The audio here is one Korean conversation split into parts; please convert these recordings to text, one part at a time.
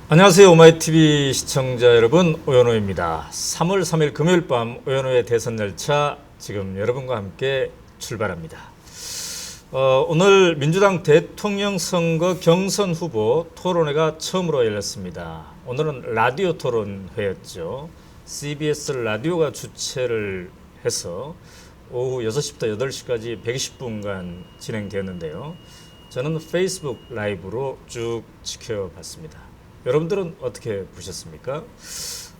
안녕하세요. 오마이TV 시청자 여러분, 오연호입니다. 3월 3일 금요일 밤 오연호의 대선 열차 지금 여러분과 함께 출발합니다. 오늘 민주당 대통령 선거 경선 후보 토론회가 처음으로 열렸습니다. 오늘은 라디오 토론회였죠. CBS 라디오가 주최를 해서 오후 6시부터 8시까지 120분간 진행되었는데요. 저는 페이스북 라이브로 쭉 지켜봤습니다. 여러분들은 어떻게 보셨습니까?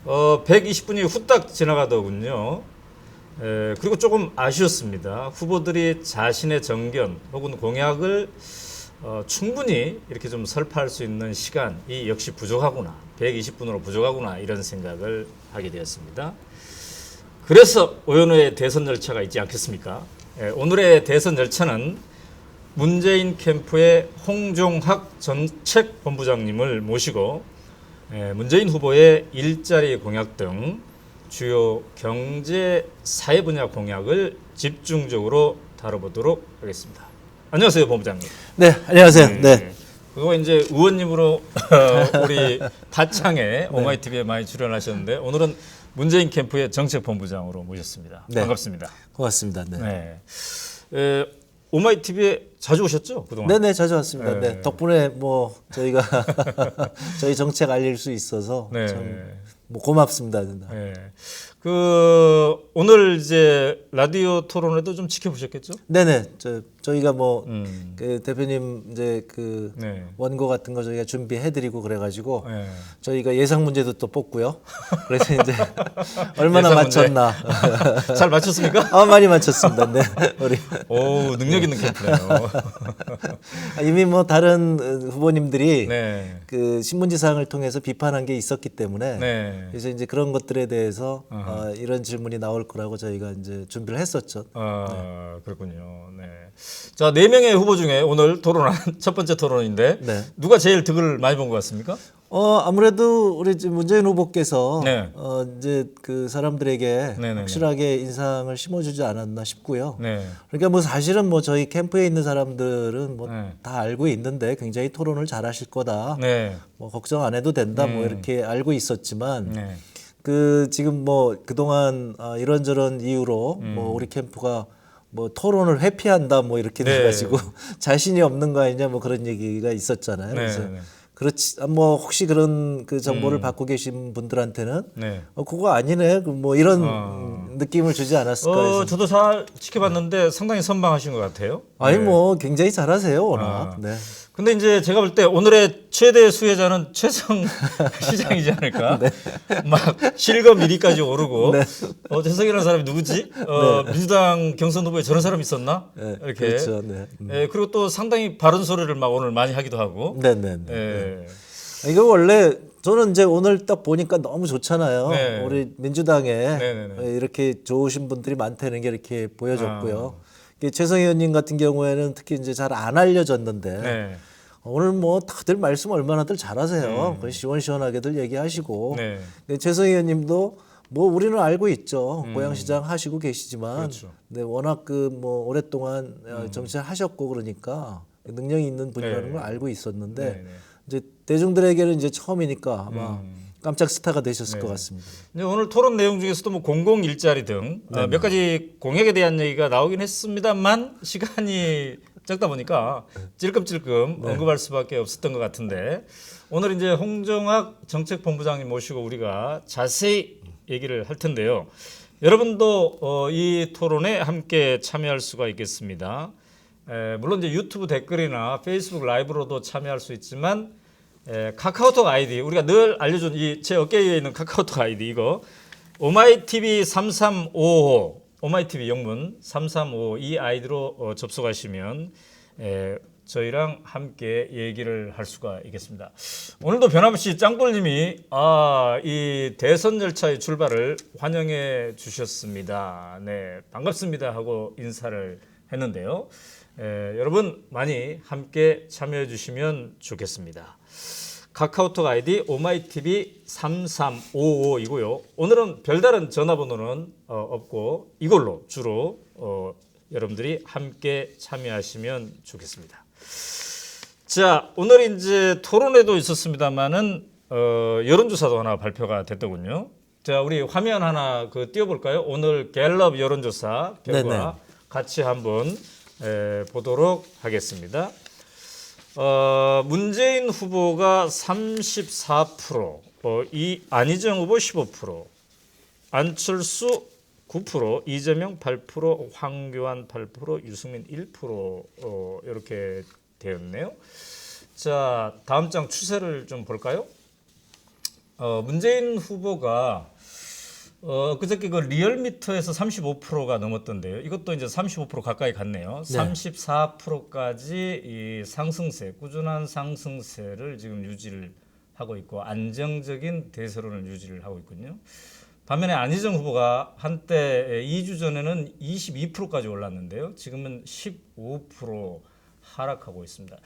120분이 후딱 지나가더군요. 그리고 조금 아쉬웠습니다. 후보들이 자신의 정견 혹은 공약을 충분히 이렇게 좀 설파할 수 있는 시간이 역시 부족하구나. 120분으로 부족하구나. 이런 생각을 하게 되었습니다. 그래서 오연호의 대선 열차가 있지 않겠습니까? 오늘의 대선 열차는 문재인 캠프의 홍종학 정책본부장님을 모시고 문재인 후보의 일자리 공약 등 주요 경제 사회 분야 공약을 집중적으로 다뤄보도록 하겠습니다. 안녕하세요, 본부장님. 네, 안녕하세요. 네. 그리고 이제 의원님으로 우리 다창에 오마이TV에 많이 출연하셨는데 오늘은 문재인 캠프의 정책본부장으로 모셨습니다. 네. 반갑습니다. 고맙습니다. 네. 오마이TV에 자주 오셨죠? 그동안? 네네, 자주 왔습니다. 네. 덕분에 뭐 저희가 저희 정책 알릴 수 있어서 참 뭐 고맙습니다. 네. 오늘 이제 라디오 토론회도 좀 지켜보셨겠죠? 네네. 저희가 뭐 그 대표님 이제 그 네. 원고 같은 거 저희가 준비해드리고 그래가지고 네. 저희가 예상 문제도 또 뽑고요. 그래서 이제 얼마나 예상 맞췄나. 잘 맞췄습니까? 아, 많이 맞췄습니다. 네. 우리 오, 능력 있는 캠프네요. 이미 뭐 다른 후보님들이 네. 그 신문지사항을 통해서 비판한 게 있었기 때문에 네. 그래서 이제 그런 것들에 대해서 이런 질문이 나올 거라고 저희가 이제 준비를 했었죠. 그렇군요. 네. 자, 4명의 후보 중에 오늘 토론한 첫 번째 토론인데 네. 누가 제일 득을 많이 본 것 같습니까? 아무래도 우리 지금 문재인 후보께서 네. 이제 그 사람들에게 네네네. 확실하게 인상을 심어주지 않았나 싶고요. 네. 그러니까 뭐 사실은 뭐 저희 캠프에 있는 사람들은 뭐 네. 다 알고 있는데 굉장히 토론을 잘하실 거다. 네. 뭐 걱정 안 해도 된다. 뭐 이렇게 알고 있었지만 네. 그 지금 뭐 그동안 이런저런 이유로 뭐 우리 캠프가 뭐 토론을 회피한다 뭐 이렇게 네. 돼가지고 자신이 없는 거 아니냐 뭐 그런 얘기가 있었잖아요. 그래서 네. 그렇지 뭐 혹시 그런 그 정보를 받고 계신 분들한테는 네. 그거 아니네 뭐 이런 느낌을 주지 않았을까 해서 저도 잘 지켜봤는데 상당히 선방하신 것 같아요. 아니 네. 뭐 굉장히 잘하세요 워낙. 네. 근데 이제 제가 볼 때 오늘의 최대 수혜자는 최성 시장이지 않을까? 막 실검 1위까지 오르고 최성이라는 사람이 누구지? 민주당 경선 후보에 저런 사람이 있었나? 네, 이렇게. 그렇죠. 네. 그리고 또 상당히 바른 소리를 막 오늘 많이 하기도 하고. 네네. 이거 원래 저는 이제 오늘 딱 보니까 너무 좋잖아요. 네. 우리 민주당에 네네네. 이렇게 좋으신 분들이 많다는 게 이렇게 보여졌고요. 최성 의원님 같은 경우에는 특히 이제 잘 안 알려졌는데 네. 오늘 뭐 다들 말씀 얼마나들 잘하세요. 시원시원하게들 얘기하시고 네. 최성 의원님도 뭐 우리는 알고 있죠. 고양시장 하시고 계시지만 그렇죠. 네, 워낙 그 뭐 오랫동안 정치를 하셨고 그러니까 능력이 있는 분이라는 걸 알고 있었는데 네. 이제 대중들에게는 이제 처음이니까 아마 깜짝 스타가 되셨을 것 같습니다. 이제 오늘 토론 내용 중에서도 뭐 공공 일자리 등 몇 가지 공약에 대한 얘기가 나오긴 했습니다만 시간이 적다 보니까 찔끔찔끔 언급할 수밖에 없었던 것 같은데 오늘 이제 홍종학 정책본부장님 모시고 우리가 자세히 얘기를 할 텐데요. 여러분도 이 토론에 함께 참여할 수가 있겠습니다. 물론 이제 유튜브 댓글이나 페이스북 라이브로도 참여할 수 있지만 카카오톡 아이디 우리가 늘 알려준 이 제 어깨 위에 있는 카카오톡 아이디 이거 오마이TV 3355 오마이TV 영문 3355 이 아이디로 접속하시면 저희랑 함께 얘기를 할 수가 있겠습니다. 오늘도 변함없이 짱돌님이 이 대선 열차의 출발을 환영해 주셨습니다. 네, 반갑습니다 하고 인사를 했는데요. 여러분 많이 함께 참여해 주시면 좋겠습니다. 카카오톡 아이디 오마이TV 3355이고요. 오늘은 별다른 전화번호는 없고 이걸로 주로 여러분들이 함께 참여하시면 좋겠습니다. 자, 오늘 이제 토론회도 있었습니다만은 여론조사도 하나 발표가 됐더군요. 자, 우리 화면 하나 띄워볼까요? 오늘 갤럽 여론조사 결과 네네. 같이 한번 보도록 하겠습니다. 문재인 후보가 34%, 이 안희정 후보 15%, 안철수 9%, 이재명 8%, 황교안 8%, 유승민 1% 이렇게 되었네요. 자, 다음 장 추세를 좀 볼까요? 문재인 후보가 그저께 그 리얼미터에서 35%가 넘었던데요. 이것도 이제 35% 가까이 갔네요. 네. 34%까지 이 상승세, 꾸준한 상승세를 지금 유지를 하고 있고 안정적인 대세론을 유지를 하고 있거든요. 반면에 안희정 후보가 한때 2주 전에는 22%까지 올랐는데요. 지금은 15% 하락하고 있습니다.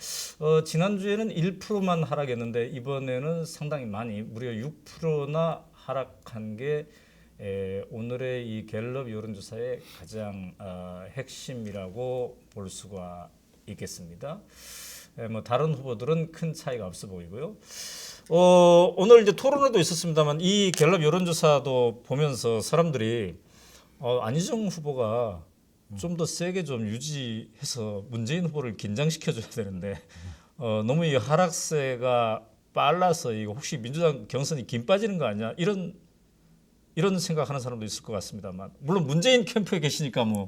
지난주에는 1%만 하락했는데 이번에는 상당히 많이 무려 6%나 하락한 게 오늘의 이 갤럽 여론조사의 가장 핵심이라고 볼 수가 있겠습니다. 뭐 다른 후보들은 큰 차이가 없어 보이고요. 오늘 이제 토론회도 있었습니다만 이 갤럽 여론조사도 보면서 사람들이 안희정 후보가 좀 더 세게 좀 유지해서 문재인 후보를 긴장시켜줘야 되는데 너무 이 하락세가 빨라서 이거 혹시 민주당 경선이 긴 빠지는 거 아니야? 이런 생각하는 사람도 있을 것 같습니다만 물론 문재인 캠프에 계시니까 뭐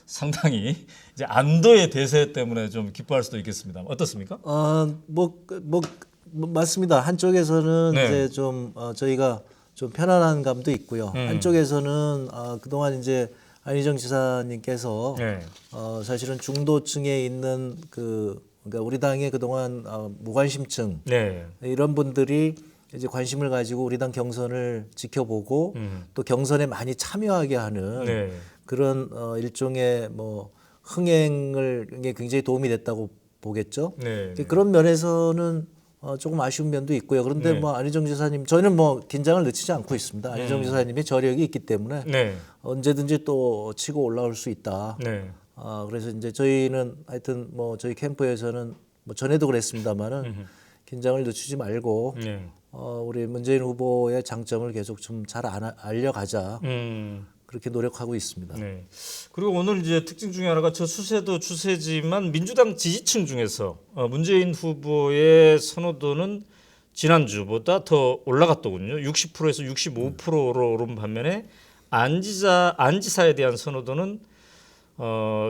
상당히 이제 안도의 대세 때문에 좀 기뻐할 수도 있겠습니다. 어떻습니까? 맞습니다. 한쪽에서는 네. 이제 좀 저희가 좀 편안한 감도 있고요. 한쪽에서는 그동안 이제 안희정 지사님께서 네. 사실은 중도층에 있는 그러니까 우리 당의 그동안 무관심층 네. 이런 분들이 이제 관심을 가지고 우리 당 경선을 지켜보고 또 경선에 많이 참여하게 하는 네. 그런 일종의 뭐 흥행을 굉장히 도움이 됐다고 보겠죠. 네. 그런 면에서는 조금 아쉬운 면도 있고요. 그런데 네. 뭐 안희정 지사님 저희는 뭐 긴장을 늦추지 않고 있습니다. 안희정 지사님의 저력이 있기 때문에 네. 언제든지 또 치고 올라올 수 있다. 네. 그래서 이제 저희는 하여튼 뭐 저희 캠프에서는 뭐 전에도 그랬습니다만은 긴장을 늦추지 말고 네. 우리 문재인 후보의 장점을 계속 좀 잘 알려가자. 그렇게 노력하고 있습니다. 네. 그리고 오늘 이제 특징 중에 하나가 저 추세도 추세지만 민주당 지지층 중에서 문재인 후보의 선호도는 지난주보다 더 올라갔더군요. 60%에서 65%로 오른 반면에 안지사에 대한 선호도는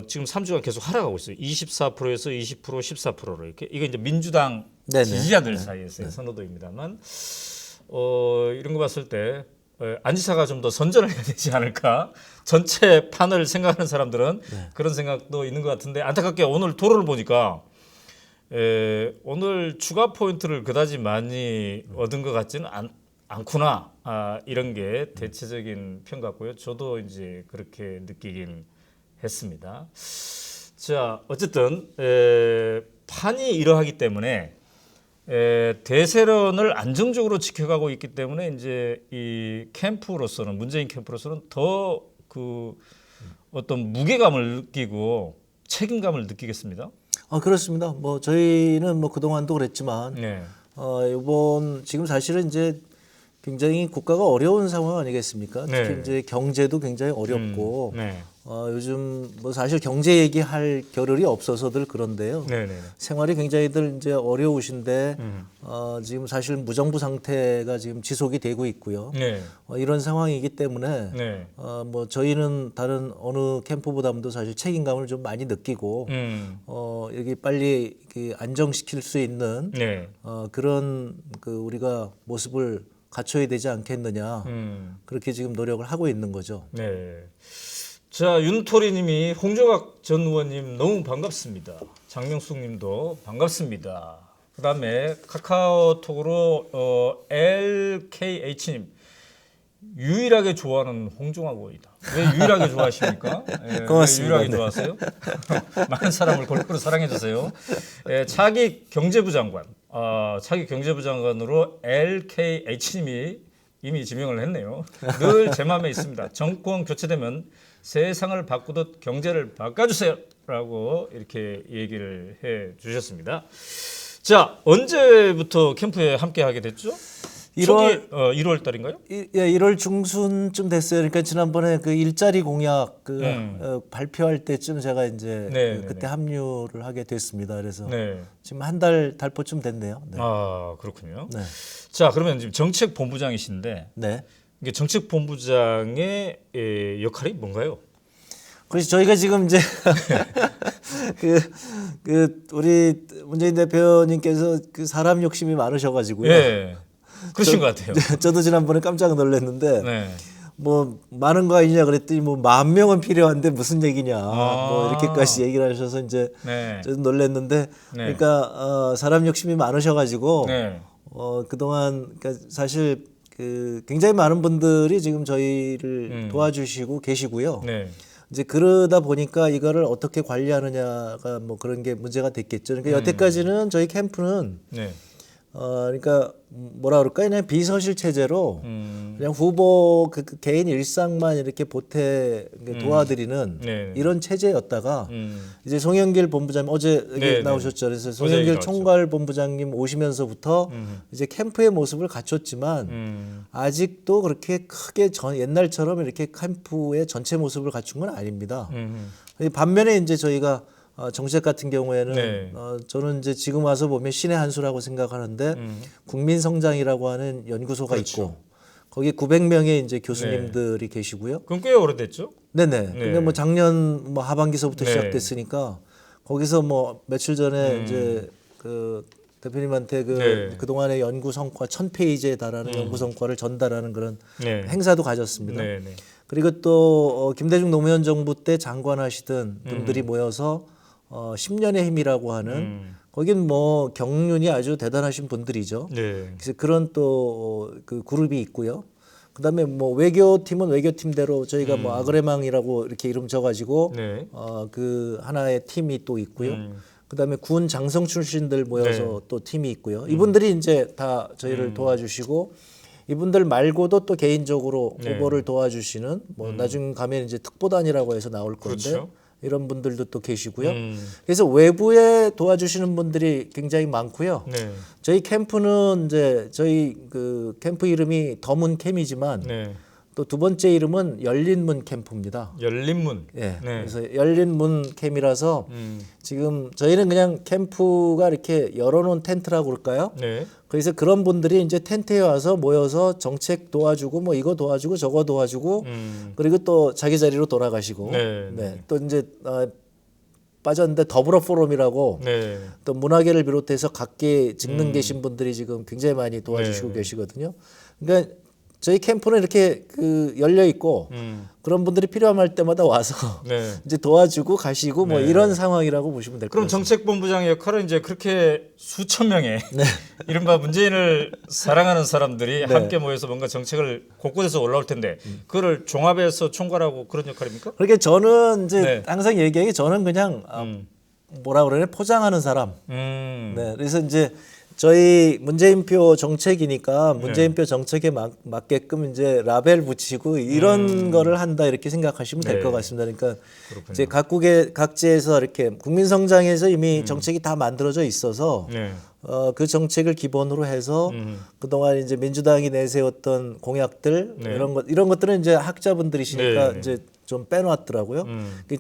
지금 3주간 계속 하락하고 있어요. 24%에서 20%, 14%로 이렇게. 이게 이제 민주당 네네. 지지자들 사이에서의 선호도입니다만 이런 거 봤을 때 안지사가 좀 더 선전을 해야 되지 않을까. 전체 판을 생각하는 사람들은 그런 생각도 있는 것 같은데 안타깝게 오늘 토론을 보니까 오늘 추가 포인트를 그다지 많이 얻은 것 같지는 않구나. 이런 게 대체적인 평 같고요. 저도 이제 그렇게 느끼긴 했습니다. 자, 어쨌든 판이 이러하기 때문에 대세론을 안정적으로 지켜가고 있기 때문에 이제 이 캠프로서는 문재인 캠프로서는 더 어떤 무게감을 느끼고 책임감을 느끼겠습니다. 그렇습니다. 뭐 저희는 뭐 그동안도 그랬지만 네. 이번 지금 사실은 이제 굉장히 국가가 어려운 상황 아니겠습니까? 특히 네. 이제 경제도 굉장히 어렵고 네. 요즘 뭐 사실 경제 얘기할 겨를이 없어서들 그런데요. 네. 네. 생활이 굉장히들 이제 어려우신데 지금 사실 무정부 상태가 지금 지속이 되고 있고요. 네. 이런 상황이기 때문에 네. 뭐 저희는 다른 어느 캠프보다도 사실 책임감을 좀 많이 느끼고 여기 빨리 안정시킬 수 있는 네. 그런 우리가 모습을 갖춰야 되지 않겠느냐 그렇게 지금 노력을 하고 있는 거죠. 네. 자, 윤토리님이 홍종학 전 의원님 너무 반갑습니다. 장명숙님도 반갑습니다. 그다음에 카카오톡으로 LKH님 유일하게 좋아하는 홍종학 의원이다. 왜 유일하게 좋아하십니까? 고맙습니다. 왜 유일하게 좋아하세요? 많은 사람을 골고루 사랑해 주세요. 차기 경제부 장관, 차기 경제부 장관으로 LKH님이 이미 지명을 했네요. 늘 제 마음에 있습니다. 정권 교체되면 세상을 바꾸듯 경제를 바꿔주세요라고 이렇게 얘기를 해 주셨습니다. 자, 언제부터 캠프에 함께 하게 됐죠? 초기 1월 달인가요? 예, 1월 중순쯤 됐어요. 그러니까 지난번에 그 일자리 공약 발표할 때쯤 제가 이제 그때 합류를 하게 됐습니다. 그래서 지금 한 달포쯤 됐네요. 네. 아, 그렇군요. 네. 자, 그러면 지금 정책본부장이신데 네. 이게 정책본부장의 역할이 뭔가요? 그래서 저희가 지금 이제 우리 문재인 대표님께서 그 사람 욕심이 많으셔가지고요. 예, 그러신 것 같아요. 저도 지난번에 깜짝 놀랐는데 네. 뭐 많은 거 아니냐 그랬더니 뭐 10,000명은 필요한데 무슨 얘기냐 뭐 이렇게까지 얘기를 하셔서 이제 저도 놀랐는데 그러니까 사람 욕심이 많으셔가지고 그동안 그러니까 사실 그 굉장히 많은 분들이 지금 저희를 도와주시고 계시고요. 이제 그러다 보니까 이거를 어떻게 관리하느냐가 뭐 그런 게 문제가 됐겠죠. 그러니까 여태까지는 저희 캠프는 그러니까 뭐라 그럴까 그냥 비서실 체제로 그냥 후보 그 개인 일상만 이렇게 보태 도와드리는 이런 체제였다가 이제 송영길 본부장님 어제 여기 나오셨죠. 그래서 송영길 총괄본부장님 오시면서부터 이제 캠프의 모습을 갖췄지만 아직도 그렇게 크게 옛날처럼 이렇게 캠프의 전체 모습을 갖춘 건 아닙니다. 반면에 이제 저희가 정책 같은 경우에는 저는 이제 지금 와서 보면 신의 한 수라고 생각하는데 국민성장이라고 하는 연구소가 있고 거기 900명의 이제 교수님들이 계시고요. 그럼 꽤 오래됐죠? 네네. 근데 뭐 작년 뭐 하반기서부터 시작됐으니까 거기서 뭐 며칠 전에 이제 그 대표님한테 그동안의 연구 성과 1000페이지에 달하는 연구 성과를 전달하는 그런 행사도 가졌습니다. 그리고 또 김대중 노무현 정부 때 장관하시던 분들이 모여서 10년의 힘이라고 하는 거긴 뭐 경륜이 아주 대단하신 분들이죠. 그래서 그런 또 그 그룹이 있고요. 그다음에 뭐 외교팀은 외교팀대로 저희가 뭐 아그레망이라고 이렇게 이름 져가지고 그 하나의 팀이 또 있고요. 그다음에 군 장성 출신들 모여서 또 팀이 있고요. 이분들이 이제 다 저희를 도와주시고 이분들 말고도 또 개인적으로 후보를 도와주시는 뭐 나중 가면 이제 특보단이라고 해서 나올 건데 이런 분들도 또 계시고요. 그래서 외부에 도와주시는 분들이 굉장히 많고요. 저희 캠프는 이제 저희 그 캠프 이름이 더문 캠이지만 또 두 번째 이름은 열린 문 캠프입니다. 열린 문. 그래서 열린 문 캠이라서 지금 저희는 그냥 캠프가 이렇게 열어놓은 텐트라고 그럴까요? 그래서 그런 분들이 이제 텐트에 와서 모여서 정책 도와주고 뭐 이거 도와주고 저거 도와주고 그리고 또 자기 자리로 돌아가시고 또 이제 빠졌는데 더불어 포럼이라고 또 문화계를 비롯해서 각계 직능 계신 분들이 지금 굉장히 많이 도와주시고 계시거든요. 그러니까 저희 캠프는 이렇게 그 열려 있고 그런 분들이 필요할 때마다 와서 이제 도와주고 가시고 뭐 이런 상황이라고 보시면 될 것 같습니다. 그럼 정책본부장의 역할은 이제 그렇게 수천 명의 이른바 문재인을 사랑하는 사람들이 함께 모여서 뭔가 정책을 곳곳에서 올라올 텐데 그거를 종합해서 총괄하고 그런 역할입니까? 그렇게 저는 이제 항상 얘기하기 저는 그냥 뭐라 그러냐 포장하는 사람. 그래서 이제 저희 문재인표 정책이니까 문재인표 정책에 맞게끔 이제 라벨 붙이고 이런 거를 한다 이렇게 생각하시면 될 것 같습니다. 그러니까 그렇군요. 이제 각국의 각지에서 이렇게 국민성장에서 이미 정책이 다 만들어져 있어서 그 정책을 기본으로 해서 그동안 이제 민주당이 내세웠던 공약들 이런 것들은 이제 학자분들이시니까 이제 좀 빼놨더라고요.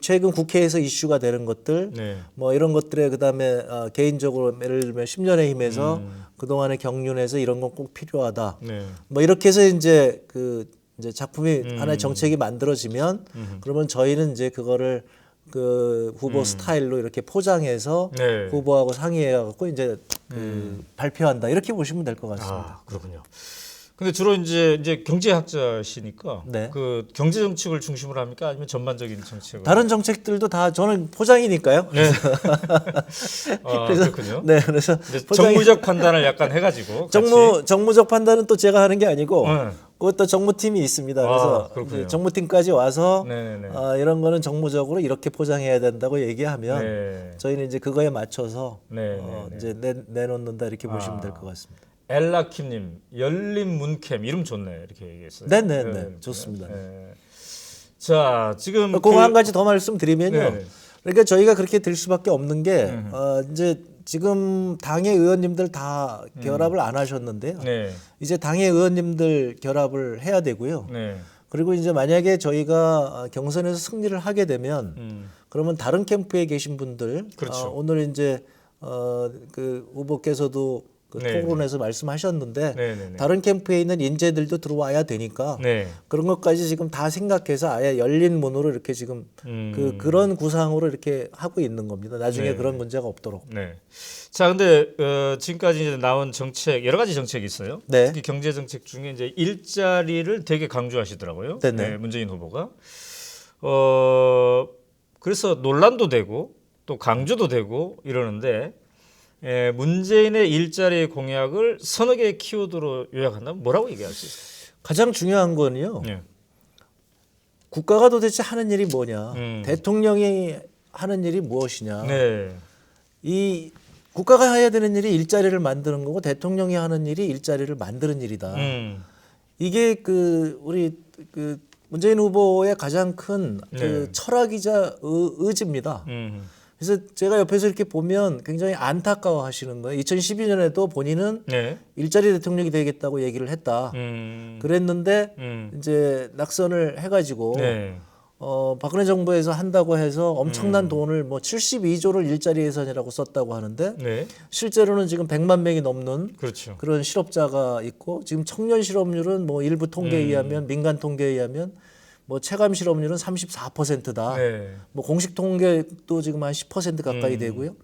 최근 국회에서 이슈가 되는 것들, 뭐 이런 것들에 그다음에 개인적으로 예를 들면 10년의 힘에서 그동안의 경륜에서 이런 건 꼭 필요하다. 뭐 이렇게 해서 이제 그 이제 작품이 하나의 정책이 만들어지면 그러면 저희는 이제 그거를 그 후보 스타일로 이렇게 포장해서 후보하고 상의해 갖고 이제 그 발표한다. 이렇게 보시면 될 것 같습니다. 그렇군요. 근데 주로 이제 경제학자시니까 그 경제 정책을 중심으로 합니까? 아니면 전반적인 정책을? 다른 정책들도 다 저는 포장이니까요. 그래서 그렇군요. 그래서 정무적 판단을 약간 해가지고 정무적 판단은 또 제가 하는 게 아니고 그것도 정무팀이 있습니다. 그래서 정무팀까지 와서 이런 거는 정무적으로 이렇게 포장해야 된다고 얘기하면 저희는 이제 그거에 맞춰서 이제 내놓는다 이렇게 보시면 될 것 같습니다. 엘라킴님 열린 문캠 이름 좋네 이렇게 얘기했어요. 네네네 좋습니다. 자 지금 한 가지 더 말씀드리면요. 그러니까 저희가 그렇게 될 수밖에 없는 게 이제 지금 당의 의원님들 다 결합을 안 하셨는데요. 네. 이제 당의 의원님들 결합을 해야 되고요. 네. 그리고 이제 만약에 저희가 경선에서 승리를 하게 되면 그러면 다른 캠프에 계신 분들 그렇죠. 오늘 이제 그 후보께서도 그 네. 토론에서 말씀하셨는데 네. 다른 캠프에 있는 인재들도 들어와야 되니까 네. 그런 것까지 지금 다 생각해서 아예 열린 문으로 이렇게 지금 그런 구상으로 이렇게 하고 있는 겁니다. 나중에 네. 그런 문제가 없도록. 네. 자, 근데 지금까지 이제 나온 정책 여러 가지 정책이 있어요. 네. 특히 경제 정책 중에 이제 일자리를 되게 강조하시더라고요. 네네. 네, 문재인 후보가. 그래서 논란도 되고 또 강조도 되고 이러는데 문재인의 일자리 공약을 서너 개의 키워드로 요약한다면 뭐라고 얘기할 수 있어요? 가장 중요한 거는요. 네. 국가가 도대체 하는 일이 뭐냐, 대통령이 하는 일이 무엇이냐. 네. 이 국가가 해야 되는 일이 일자리를 만드는 거고 대통령이 하는 일이 일자리를 만드는 일이다. 이게 그 우리 그 문재인 후보의 가장 큰 그 네. 철학이자 의지입니다. 그래서 제가 옆에서 이렇게 보면 굉장히 안타까워 하시는 거예요. 2012년에도 본인은 네. 일자리 대통령이 되겠다고 얘기를 했다. 그랬는데 이제 낙선을 해가지고 네. 박근혜 정부에서 한다고 해서 엄청난 돈을 뭐 72조를 일자리 예산이라고 썼다고 하는데 네. 실제로는 지금 100만 명이 넘는 그렇죠. 그런 실업자가 있고 지금 청년 실업률은 뭐 일부 통계에 의하면 민간 통계에 의하면 뭐 체감 실업률은 34%다. 네. 뭐 공식 통계도 지금 한 10% 가까이 되고요.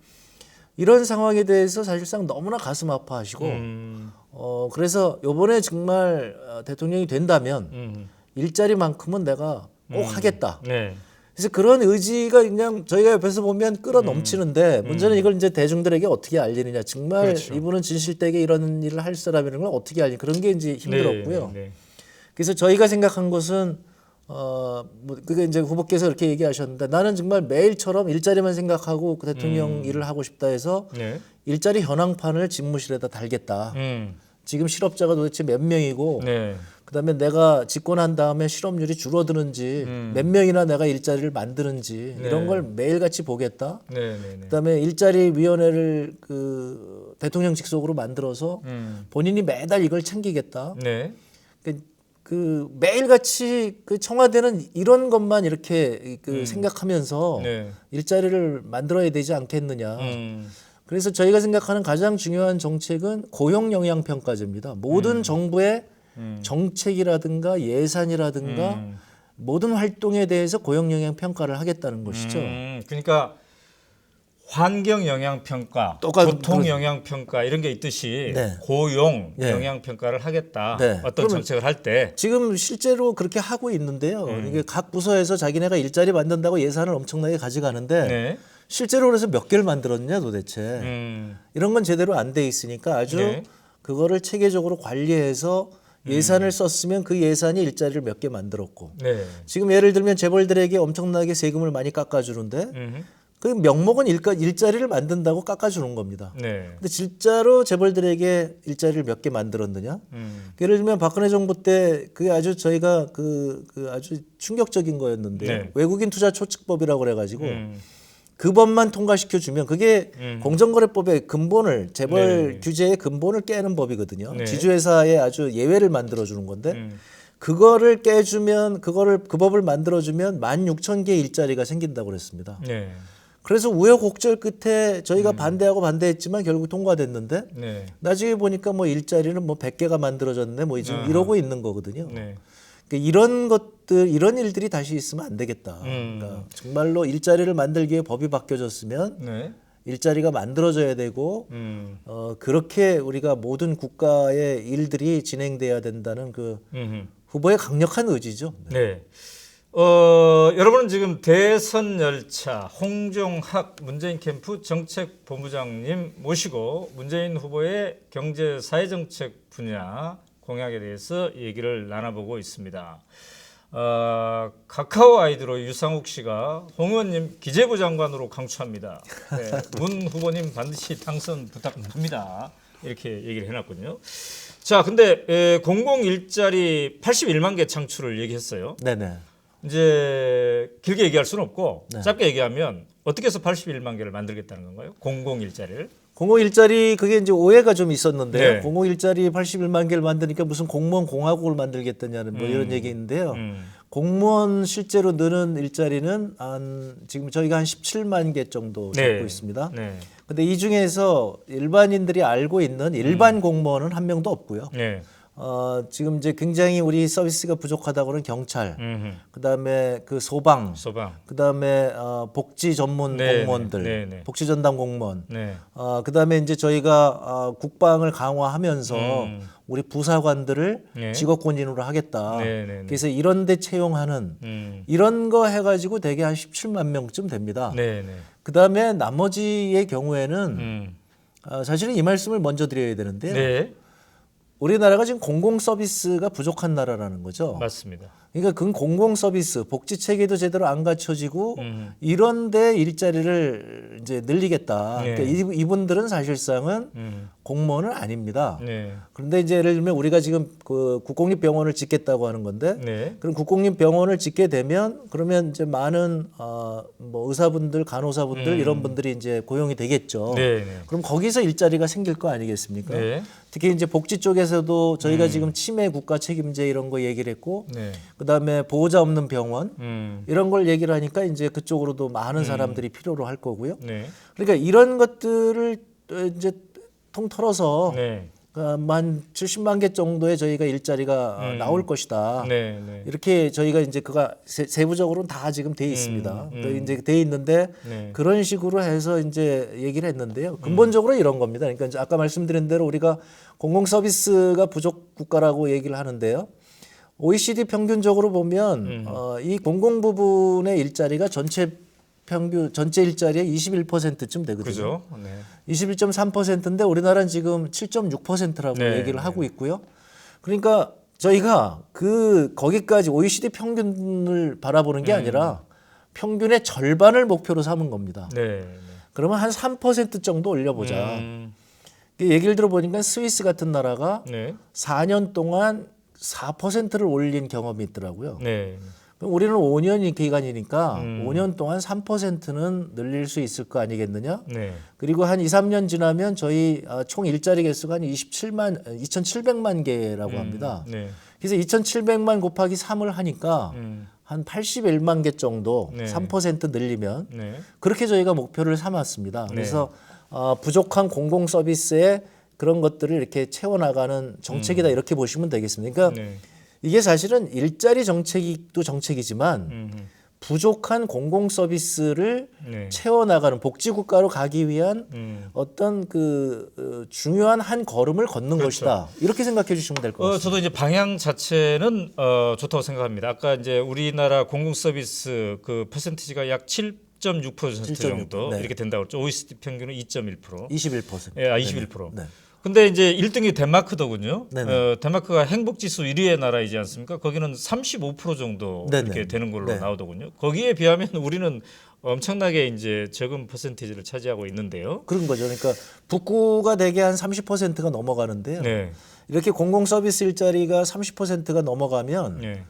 이런 상황에 대해서 사실상 너무나 가슴 아파하시고 그래서 이번에 정말 대통령이 된다면 일자리만큼은 내가 꼭 하겠다. 네. 그래서 그런 의지가 그냥 저희가 옆에서 보면 끌어 넘치는데 문제는 이걸 이제 대중들에게 어떻게 알리느냐. 정말 그렇죠. 이분은 진실되게 이런 일을 할 사람이라는 걸 어떻게 알리 그런 게 이제 힘들었고요. 네. 그래서 저희가 생각한 것은 뭐 그게 이제 후보께서 이렇게 얘기하셨는데 나는 정말 매일처럼 일자리만 생각하고 그 대통령 일을 하고 싶다 해서 네. 일자리 현황판을 집무실에다 달겠다. 지금 실업자가 도대체 몇 명이고 네. 그다음에 내가 집권한 다음에 실업률이 줄어드는지 몇 명이나 내가 일자리를 만드는지 네. 이런 걸 매일같이 보겠다. 네. 그다음에 일자리 위원회를 그 대통령 직속으로 만들어서 본인이 매달 이걸 챙기겠다. 네. 그 매일같이 그 청와대는 이런 것만 이렇게 그 생각하면서 네. 일자리를 만들어야 되지 않겠느냐. 그래서 저희가 생각하는 가장 중요한 정책은 고용 영향 평가제입니다. 모든 정부의 정책이라든가 예산이라든가 모든 활동에 대해서 고용 영향 평가를 하겠다는 것이죠. 그러니까 환경 영향 평가, 교통 영향 평가 이런 게 있듯이 네. 고용 네. 영향 평가를 하겠다. 네. 어떤 정책을 할 때. 지금 실제로 그렇게 하고 있는데요. 이게 각 부서에서 자기네가 일자리 만든다고 예산을 엄청나게 가져가는데 네. 실제로 그래서 몇 개를 만들었냐 도대체. 이런 건 제대로 안 돼 있으니까 아주 네. 그거를 체계적으로 관리해서 예산을 썼으면 그 예산이 일자리를 몇 개 만들었고 네. 지금 예를 들면 재벌들에게 엄청나게 세금을 많이 깎아주는데 그 명목은 일자리를 만든다고 깎아주는 겁니다. 네. 근데 진짜로 재벌들에게 일자리를 몇 개 만들었느냐? 예를 들면 박근혜 정부 때 그게 아주 저희가 그 아주 충격적인 거였는데요. 네. 외국인 투자 초측법이라고 그래가지고 그 법만 통과시켜 주면 그게 공정거래법의 근본을 재벌 규제의 근본을 깨는 법이거든요. 네. 지주회사에 아주 예외를 만들어 주는 건데 그거를 깨주면 그 법을 만들어 주면 16,000개 일자리가 생긴다고 그랬습니다. 네. 그래서 우여곡절 끝에 저희가 반대했지만 결국 통과됐는데 네. 나중에 보니까 뭐 일자리는 뭐 100개가 만들어졌네 뭐 지금 이러고 있는 거거든요. 네. 그러니까 이런 일들이 다시 있으면 안 되겠다. 그러니까 정말로 일자리를 만들기 위해 법이 바뀌어졌으면 네. 일자리가 만들어져야 되고 그렇게 우리가 모든 국가의 일들이 진행돼야 된다는 그 후보의 강력한 의지죠. 네. 여러분은 지금 대선 열차 홍종학 문재인 캠프 정책본부장님 모시고 문재인 후보의 경제 사회정책 분야 공약에 대해서 얘기를 나눠보고 있습니다. 카카오 아이디로 유상욱 씨가 홍 의원님 기재부 장관으로 강추합니다. 네, 문 후보님 반드시 당선 부탁합니다. 이렇게 얘기를 해놨거든요. 자, 근데 공공 일자리 81만 개 창출을 얘기했어요. 네네. 이제 길게 얘기할 수는 없고 짧게 얘기하면 어떻게 해서 81만 개를 만들겠다는 건가요? 공공 일자리를? 공공 일자리 그게 이제 오해가 좀 있었는데요. 네. 공공 일자리 81만 개를 만드니까 무슨 공무원 공화국을 만들겠다냐는 뭐 이런 얘기인데요. 공무원 실제로 느는 일자리는 지금 저희가 한 17만 개 정도 잡고 있습니다. 네. 근데 이 중에서 일반인들이 알고 있는 일반 공무원은 한 명도 없고요. 네. 지금 이제 굉장히 우리 서비스가 부족하다고는 경찰, 그다음에 그 소방, 그다음에 복지 전문 공무원들, 복지 전담 공무원, 그다음에 이제 저희가 국방을 강화하면서 우리 부사관들을 직업군인으로 하겠다. 그래서 이런데 채용하는 이런 거 해가지고 대개 한 17만 명쯤 됩니다. 그다음에 나머지의 경우에는 사실은 이 말씀을 먼저 드려야 되는데요. 우리나라가 지금 공공 서비스가 부족한 나라라는 거죠. 맞습니다. 그러니까 그 공공 서비스, 복지 체계도 제대로 안 갖춰지고 이런데 일자리를 이제 늘리겠다. 그러니까 이분들은 사실상은 공무원은 아닙니다. 그런데 이제 예를 들면 우리가 지금 그 국공립병원을 짓겠다고 하는 건데, 그럼 국공립병원을 짓게 되면 그러면 이제 많은 뭐 의사분들, 간호사분들 이런 분들이 이제 고용이 되겠죠. 그럼 거기서 일자리가 생길 거 아니겠습니까? 특히 이제 복지 쪽에서도 저희가 지금 치매 국가 책임제 이런 거 얘기를 했고, 그다음에 보호자 없는 병원 이런 걸 얘기를 하니까 이제 그쪽으로도 많은 사람들이 필요로 할 거고요. 그러니까 이런 것들을 이제 통틀어서 한 70만 개 정도의 저희가 일자리가 나올 것이다. 이렇게 저희가 이제 그가 세부적으로는 다 지금 돼 있습니다. 이제 돼 있는데 그런 식으로 해서 이제 얘기를 했는데요. 근본적으로 이런 겁니다. 그러니까 이제 아까 말씀드린 대로 우리가 공공 서비스가 부족 국가라고 얘기를 하는데요. OECD 평균적으로 보면 이 공공 부분의 일자리가 전체 일자리의 21%쯤 되거든요. 그죠? 21.3%인데 우리나라는 지금 7.6%라고 얘기를 하고 있고요. 그러니까 저희가 거기까지 OECD 평균을 바라보는 게 아니라 평균의 절반을 목표로 삼은 겁니다. 그러면 한 3% 정도 올려보자. 얘기를 들어보니까 스위스 같은 나라가 4년 동안 4%를 올린 경험이 있더라고요. 그럼 우리는 5년이 기간이니까 5년 동안 3%는 늘릴 수 있을 거 아니겠느냐? 그리고 한 2, 3년 지나면 저희 총 일자리 개수가 한 2,700만 개라고 합니다. 그래서 2,700만 곱하기 3을 하니까 한 81만 개 정도 3% 늘리면 그렇게 저희가 목표를 삼았습니다. 그래서 부족한 공공 서비스에 그런 것들을 이렇게 채워나가는 정책이다 이렇게 보시면 되겠습니다. 그러니까 이게 사실은 일자리 정책도 정책이지만 부족한 공공 서비스를 채워나가는 복지국가로 가기 위한 어떤 중요한 한 걸음을 걷는 것이다. 이렇게 생각해 주시면 될 것 같습니다. 저도 이제 방향 자체는 좋다고 생각합니다. 아까 이제 우리나라 공공 서비스 그 퍼센티지가 약 7.6% 정도 이렇게 된다고 그랬죠. OECD 평균은 2.1%. 21%. 21%. 근데 이제 1등이 덴마크더군요. 덴마크가 행복지수 1위의 나라이지 않습니까? 거기는 35% 정도 이렇게 되는 걸로 나오더군요. 거기에 비하면 우리는 엄청나게 이제 적은 퍼센티지를 차지하고 있는데요. 그런 거죠. 그러니까 북구가 대개 한 30%가 넘어가는데요. 이렇게 공공 서비스 일자리가 30%가 넘어가면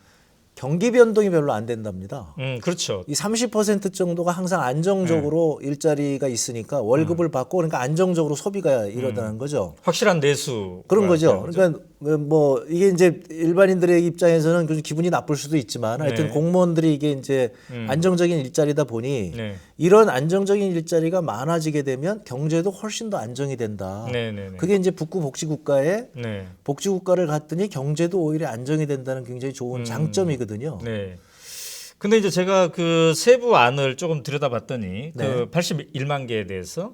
경기 변동이 별로 안 된답니다. 그렇죠. 이 30% 정도가 항상 안정적으로 일자리가 있으니까 월급을 받고 그러니까 안정적으로 소비가 일어나는 거죠. 확실한 내수 그런 거죠. 그러니까 뭐 이게 이제 일반인들의 입장에서는 좀 기분이 나쁠 수도 있지만 하여튼 공무원들이 이게 이제 안정적인 일자리다 보니 이런 안정적인 일자리가 많아지게 되면 경제도 훨씬 더 안정이 된다. 그게 이제 북구 복지국가의 복지국가를 갔더니 경제도 오히려 안정이 된다는 굉장히 좋은 장점이거든요. 근데 이제 제가 그 세부 안을 조금 들여다봤더니 그 81만 개에 대해서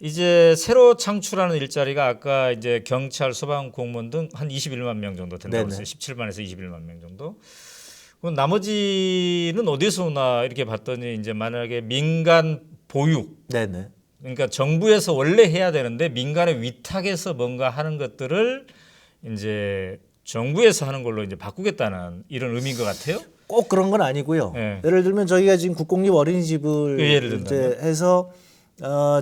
이제 새로 창출하는 일자리가 아까 이제 경찰, 소방, 공무원 등 한 21만 명 정도 된다고 했어요. 17만에서 21만 명 정도. 그럼 나머지는 어디서 오나 이렇게 봤더니 이제 만약에 민간 보육, 그러니까 정부에서 원래 해야 되는데 민간의 위탁해서 뭔가 하는 것들을 이제 정부에서 하는 걸로 이제 바꾸겠다는 이런 의미인 것 같아요. 꼭 그런 건 아니고요. 예를 들면 저희가 지금 국공립 어린이집을 예를 이제 해서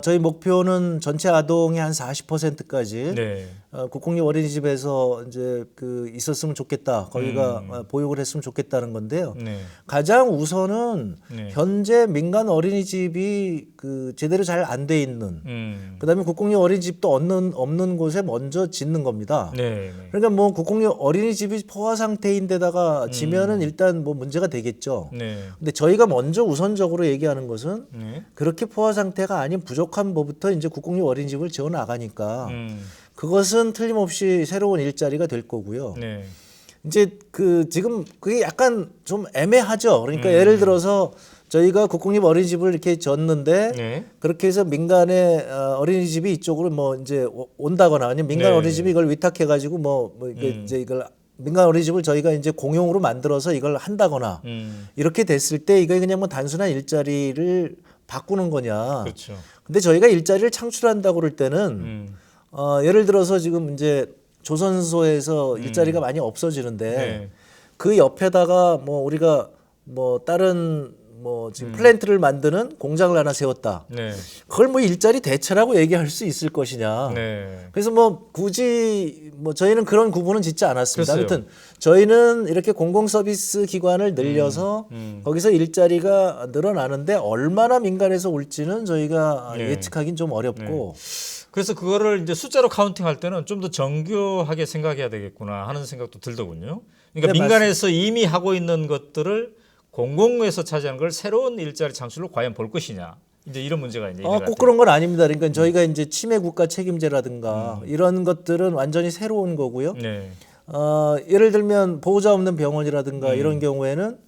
저희 목표는 전체 아동의 한 40%까지 네. 국공립 어린이집에서 이제 그 있었으면 좋겠다. 거기가 보육을 했으면 좋겠다는 건데요. 네. 가장 우선은 네. 현재 민간 어린이집이 그 제대로 잘 안 돼 있는 그다음에 국공립 어린이집도 없는 곳에 먼저 짓는 겁니다. 네. 그러니까 뭐 국공립 어린이집이 포화 상태인데다가 지면은 일단 뭐 문제가 되겠죠. 네. 근데 저희가 먼저 우선적으로 얘기하는 것은 네. 그렇게 포화 상태가 아닌 부족한 뭐부터 이제 국공립 어린이집을 지어 나가니까 그것은 틀림없이 새로운 일자리가 될 거고요. 네. 이제 그 지금 그게 약간 좀 애매하죠. 그러니까 예를 들어서 저희가 국공립 어린이집을 이렇게 졌는데 네. 그렇게 해서 민간의 어린이집이 이쪽으로 뭐 이제 온다거나 아니면 민간 네. 어린이집이 이걸 위탁해 가지고 뭐 이게 이제 이걸 민간 어린이집을 저희가 이제 공용으로 만들어서 이걸 한다거나 이렇게 됐을 때 이게 그냥 뭐 단순한 일자리를 바꾸는 거냐. 그렇죠. 근데 저희가 일자리를 창출한다고 그럴 때는 예를 들어서 지금 이제 조선소에서 일자리가 많이 없어지는데 네. 그 옆에다가 뭐 우리가 뭐 다른 뭐 지금 플랜트를 만드는 공장을 하나 세웠다. 네. 그걸 뭐 일자리 대체라고 얘기할 수 있을 것이냐. 네. 그래서 뭐 굳이 뭐 저희는 그런 구분은 짓지 않았습니다. 글쎄요. 아무튼 저희는 이렇게 공공 서비스 기관을 늘려서 거기서 일자리가 늘어나는데 얼마나 민간에서 올지는 저희가 네. 예측하기는 좀 어렵고 그래서 그거를 이제 숫자로 카운팅할 때는 좀 더 정교하게 생각해야 되겠구나 하는 생각도 들더군요. 그러니까 네, 민간에서 이미 하고 있는 것들을 공공에서 차지하는 걸 새로운 일자리 창출로 과연 볼 것이냐. 이제 이런 문제가 이제 있는 것 꼭 같아요. 그런 건 아닙니다. 그러니까 저희가 이제 치매 국가 책임제라든가 이런 것들은 완전히 새로운 거고요. 네. 예를 들면 보호자 없는 병원이라든가 이런 경우에는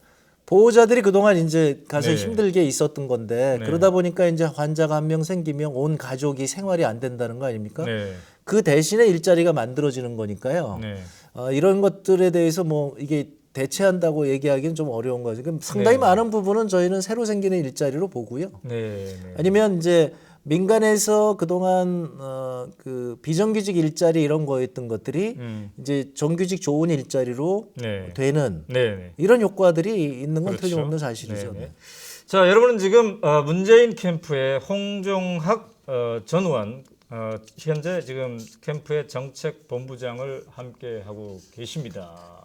보호자들이 그동안 이제 가서 네. 힘들게 있었던 건데 네. 그러다 보니까 이제 환자가 한 명 생기면 온 가족이 생활이 안 된다는 거 아닙니까? 네. 그 대신에 일자리가 만들어지는 거니까요. 네. 이런 것들에 대해서 뭐 이게 대체한다고 얘기하기는 좀 어려운 거죠. 그럼 상당히 네. 많은 부분은 저희는 새로 생기는 일자리로 보고요. 네. 네. 아니면 이제 민간에서 그동안 그 비정규직 일자리 이런 거였던 것들이 이제 정규직 좋은 일자리로 네. 되는 네. 네. 이런 효과들이 있는 건 그렇죠. 틀림없는 사실이죠. 네, 네. 자, 여러분은 지금 문재인 캠프의 홍종학 전 의원 현재 지금 캠프의 정책 본부장을 함께 하고 계십니다.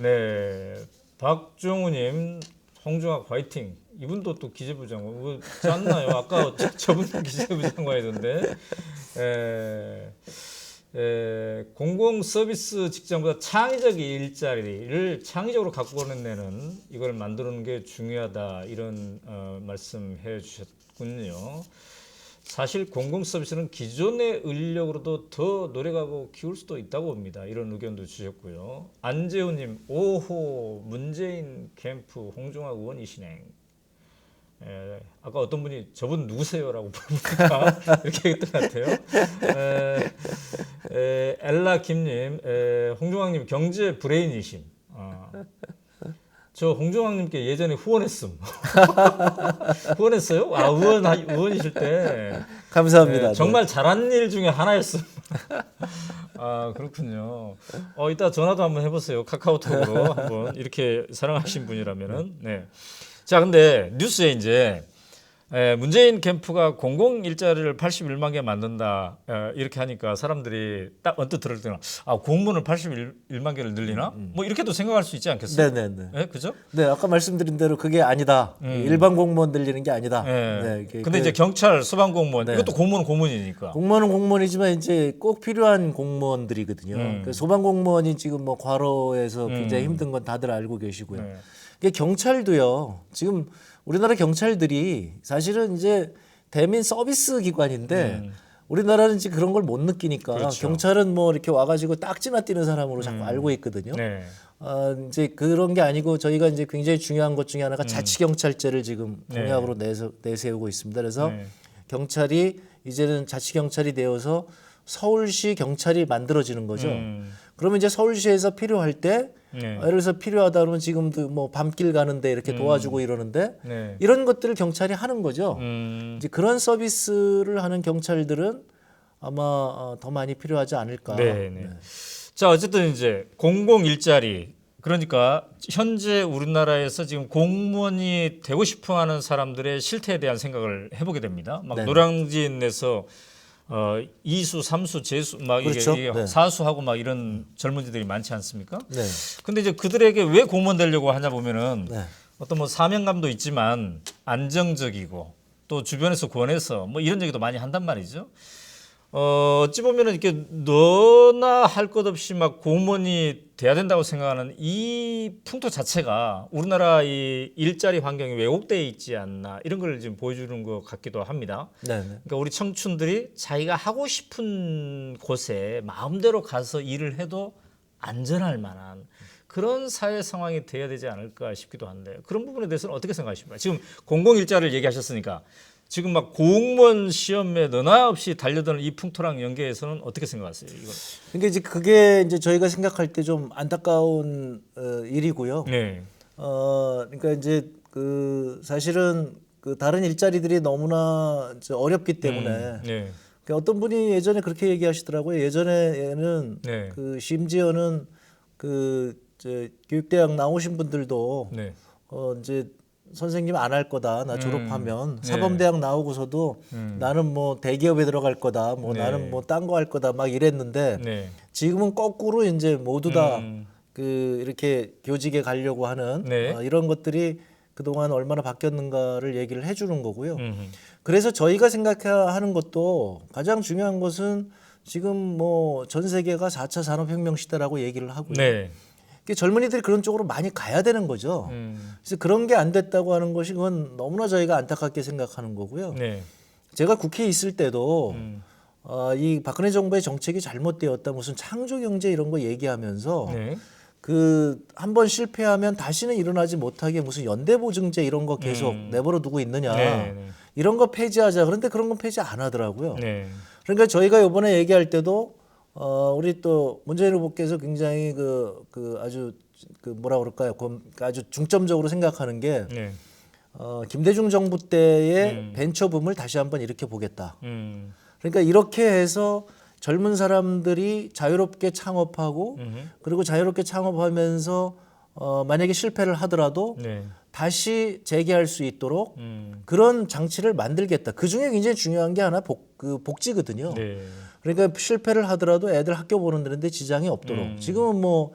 네, 박종우님, 홍종학 화이팅. 이분도 또 기재부장, 뭐 짰나요? 아까 저분도 기재부장관이던데. 공공 서비스 직장보다 창의적 일자리를 창의적으로 갖고 오는 이걸 만드는 게 중요하다 이런 말씀해 주셨군요. 사실 공공 서비스는 기존의 인력으로도 더 노력하고 키울 수도 있다고 봅니다. 이런 의견도 주셨고요. 안재훈님, 오호 문재인 캠프 홍종학 의원이시네. 아까 어떤 분이 저분 누구세요라고 물어보니까 이렇게 했던 것 같아요. 엘라 김님, 홍종학님 경제 브레인이심. 저 홍종학님께 예전에 후원했음. 후원했어요? 의원이실 때. 감사합니다. 정말 잘한 일 중에 하나였음. 그렇군요. 이따 전화도 한번 해보세요. 카카오톡으로 한번 이렇게 사랑하신 분이라면은. 네. 자, 근데 뉴스에 이제 문재인 캠프가 공공 일자리를 81만 개 만든다 이렇게 하니까 사람들이 딱 언뜻 들을 때는 공무원을 81만 개를 늘리나? 뭐 이렇게도 생각할 수 있지 않겠어요? 네네네. 네, 그죠? 네, 아까 말씀드린 대로 그게 아니다. 일반 공무원 늘리는 게 아니다. 네. 근데 이제 경찰, 소방공무원 이것도 공무원은 공무원이니까. 공무원은 공무원이지만 이제 꼭 필요한 공무원들이거든요. 그 소방공무원이 지금 뭐 과로해서 굉장히 힘든 건 다들 알고 계시고요. 네. 이게 경찰도요. 지금 우리나라 경찰들이 사실은 이제 대민 서비스 기관인데 우리나라는 지금 그런 걸 못 느끼니까 그렇죠. 경찰은 뭐 이렇게 와가지고 딱지나 뛰는 사람으로 자꾸 알고 있거든요. 네. 이제 그런 게 아니고 저희가 이제 굉장히 중요한 것 중에 하나가 자치경찰제를 지금 공약으로 내세우고 있습니다. 그래서 네. 경찰이 이제는 자치경찰이 되어서 서울시 경찰이 만들어지는 거죠. 그러면 이제 서울시에서 필요할 때 예를 들어서 필요하다 그러면 지금도 뭐 밤길 가는데 이렇게 도와주고 이러는데 네. 이런 것들을 경찰이 하는 거죠. 이제 그런 서비스를 하는 경찰들은 아마 더 많이 필요하지 않을까. 네. 자, 어쨌든 이제 공공 일자리 그러니까 현재 우리나라에서 지금 공무원이 되고 싶어하는 사람들의 실태에 대한 생각을 해보게 됩니다. 막 네. 노량진에서 이수, 삼수, 재수 막 그렇죠. 이게 네. 사수하고 막 이런 젊은이들이 많지 않습니까? 네. 근데 이제 그들에게 왜 공무원 되려고 하냐 보면은 네. 어떤 뭐 사명감도 있지만 안정적이고 또 주변에서 권해서 뭐 이런 얘기도 많이 한단 말이죠. 어찌 보면은 이렇게 너나 할 것 없이 막 공무원이 돼야 된다고 생각하는 이 풍토 자체가 우리나라 이 일자리 환경이 왜곡되어 있지 않나 이런 걸 지금 보여주는 것 같기도 합니다. 네. 네. 그러니까 우리 청춘들이 자기가 하고 싶은 곳에 마음대로 가서 일을 해도 안전할 만한 그런 사회 상황이 돼야 되지 않을까 싶기도 한데 그런 부분에 대해서는 어떻게 생각하십니까? 지금 공공일자를 얘기하셨으니까 지금 막 공무원 시험에 너나 없이 달려드는 이 풍토랑 연계해서는 어떻게 생각하세요? 이건? 그러니까 이제 그게 이제 저희가 생각할 때 좀 안타까운 일이고요. 네. 그러니까 이제 그 사실은 그 다른 일자리들이 너무나 이제 어렵기 때문에 네. 그러니까 어떤 분이 예전에 그렇게 얘기하시더라고요. 예전에는 네. 그 심지어는 그 교육대학 나오신 분들도 네. 이제 선생님 안 할 거다. 나 졸업하면 네. 사범대학 나오고서도 나는 뭐 대기업에 들어갈 거다. 뭐 네. 나는 뭐 딴 거 할 거다. 막 이랬는데 네. 지금은 거꾸로 이제 모두 다 그 이렇게 교직에 가려고 하는 네. 이런 것들이 그동안 얼마나 바뀌었는가를 얘기를 해주는 거고요. 그래서 저희가 생각하는 것도 가장 중요한 것은 지금 뭐 전 세계가 4차 산업혁명 시대라고 얘기를 하고요. 네. 젊은이들이 그런 쪽으로 많이 가야 되는 거죠. 그래서 그런 게 안 됐다고 하는 것이 그건 너무나 저희가 안타깝게 생각하는 거고요. 네. 제가 국회에 있을 때도 이 박근혜 정부의 정책이 잘못되었다, 무슨 창조경제 이런 거 얘기하면서 네. 그 한 번 실패하면 다시는 일어나지 못하게 무슨 연대보증제 이런 거 계속 내버려 두고 있느냐, 네. 이런 거 폐지하자. 그런데 그런 건 폐지 안 하더라고요. 네. 그러니까 저희가 이번에 얘기할 때도 우리 또 문재인 후보께서 굉장히 그 아주 그 뭐라 그럴까요? 아주 중점적으로 생각하는 게 네. 김대중 정부 때의 벤처붐을 다시 한번 일으켜 보겠다. 음. 그러니까 이렇게 해서 젊은 사람들이 자유롭게 창업하고 그리고 자유롭게 창업하면서 만약에 실패를 하더라도 네. 다시 재개할 수 있도록 그런 장치를 만들겠다. 그 중에 굉장히 중요한 게 하나 복지거든요. 네. 그러니까 실패를 하더라도 애들 학교 보내는데 지장이 없도록. 지금은 뭐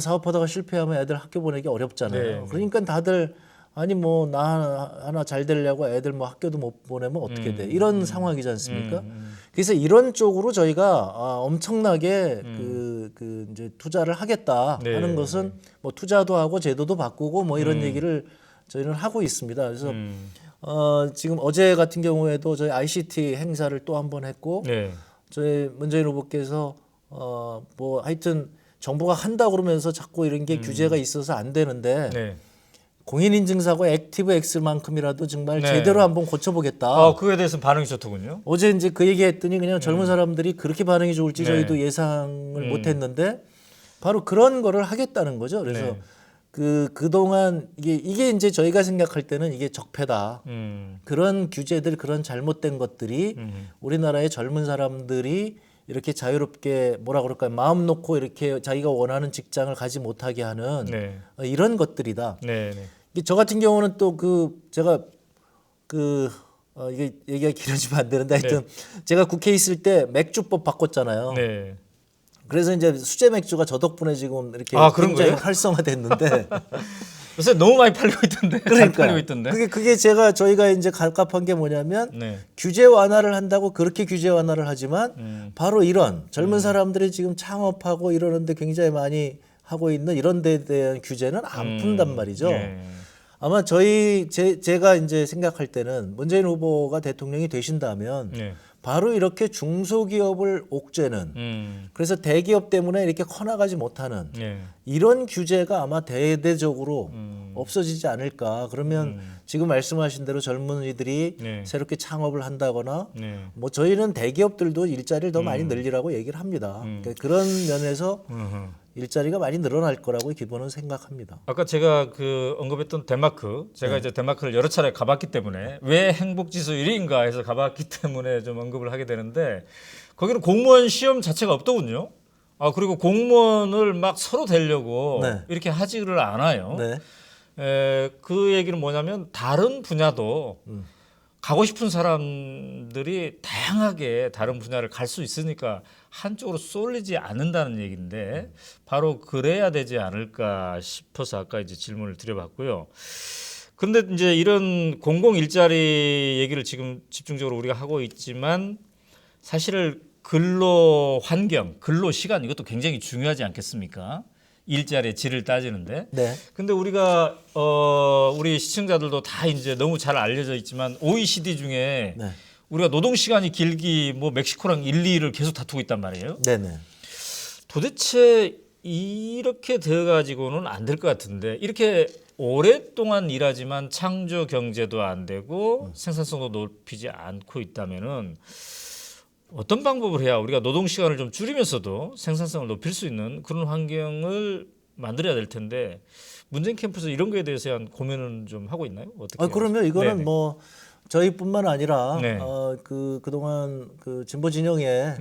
사업하다가 실패하면 애들 학교 보내기 어렵잖아요. 네. 그러니까 다들 아니 뭐 나 하나 잘 되려고 애들 뭐 학교도 못 보내면 어떻게 돼? 이런 상황이지 않습니까? 그래서 이런 쪽으로 저희가 엄청나게 그 이제 투자를 하겠다 네. 하는 것은 뭐 투자도 하고 제도도 바꾸고 뭐 이런 얘기를 저희는 하고 있습니다. 그래서 지금 어제 같은 경우에도 저희 ICT 행사를 또 한 번 했고 네. 저희 문재인 후보께서 뭐 하여튼 정부가 한다 그러면서 자꾸 이런 게 규제가 있어서 안 되는데 네. 공인인증사고 액티브 X만큼이라도 정말 네. 제대로 한번 고쳐보겠다. 그거에 대해서 반응이 좋더군요. 어제 이제 그 얘기했더니 그냥 젊은 사람들이 그렇게 반응이 좋을지 네. 저희도 예상을 못했는데 바로 그런 거를 하겠다는 거죠. 그래서 네. 그동안 이게 이제 저희가 생각할 때는 이게 적폐다. 그런 규제들, 그런 잘못된 것들이 우리나라의 젊은 사람들이 이렇게 자유롭게 뭐라 그럴까요? 마음 놓고 이렇게 자기가 원하는 직장을 가지 못하게 하는 네. 이런 것들이다. 네. 네. 저 같은 경우는 또 제가 이게 얘기가 길어지면 안 되는데 하여튼 제가 국회에 있을 때 맥주법 바꿨잖아요. 네. 그래서 이제 수제 맥주가 저 덕분에 지금 이렇게 그런 굉장히 거예요? 활성화됐는데 요새 너무 많이 팔리고 있던데. 잘 그러니까 팔리고 있던데. 그게 저희가 이제 갑갑한 게 뭐냐면 네. 규제 완화를 한다고 그렇게 규제 완화를 하지만 바로 이런 젊은 사람들이 지금 창업하고 이러는데 굉장히 많이 하고 있는 이런 데에 대한 규제는 안 푼단 말이죠. 네. 아마 제가 이제 생각할 때는 문재인 후보가 대통령이 되신다면 네. 바로 이렇게 중소기업을 옥죄는 그래서 대기업 때문에 이렇게 커나가지 못하는 네. 이런 규제가 아마 대대적으로 없어지지 않을까. 그러면 지금 말씀하신 대로 젊은이들이 네. 새롭게 창업을 한다거나 네. 뭐 저희는 대기업들도 일자리를 더 많이 늘리라고 얘기를 합니다. 그러니까 그런 면에서 일자리가 많이 늘어날 거라고 기본은 생각합니다. 아까 제가 언급했던 덴마크, 제가 이제 덴마크를 여러 차례 가봤기 때문에 왜 행복지수 1위인가 해서 가봤기 때문에 좀 언급을 하게 되는데 거기는 공무원 시험 자체가 없더군요. 그리고 공무원을 막 서로 되려고 네. 이렇게 하지를 않아요. 네. 그 얘기는 뭐냐면 다른 분야도 가고 싶은 사람들이 다양하게 다른 분야를 갈 수 있으니까 한쪽으로 쏠리지 않는다는 얘기인데 바로 그래야 되지 않을까 싶어서 아까 이제 질문을 드려봤고요. 근데 이제 이런 공공 일자리 얘기를 지금 집중적으로 우리가 하고 있지만 사실 근로 환경, 근로 시간 이것도 굉장히 중요하지 않겠습니까? 일자리의 질을 따지는데. 네. 근데 우리가 우리 시청자들도 다 이제 너무 잘 알려져 있지만 OECD 중에 네. 우리가 노동 시간이 길기 뭐 멕시코랑 1, 2위를 계속 다투고 있단 말이에요. 네네. 도대체 이렇게 되어 가지고는 안 될 것 같은데 이렇게 오랫동안 일하지만 창조 경제도 안 되고 생산성도 높이지 않고 있다면은 어떤 방법을 해야 우리가 노동 시간을 좀 줄이면서도 생산성을 높일 수 있는 그런 환경을 만들어야 될 텐데 문재인 캠프에서 이런 거에 대해서 한 고민은 좀 하고 있나요? 어떻게? 그러면 이거는 네네. 뭐 저희뿐만 아니라 네. 그동안 그 진보 진영의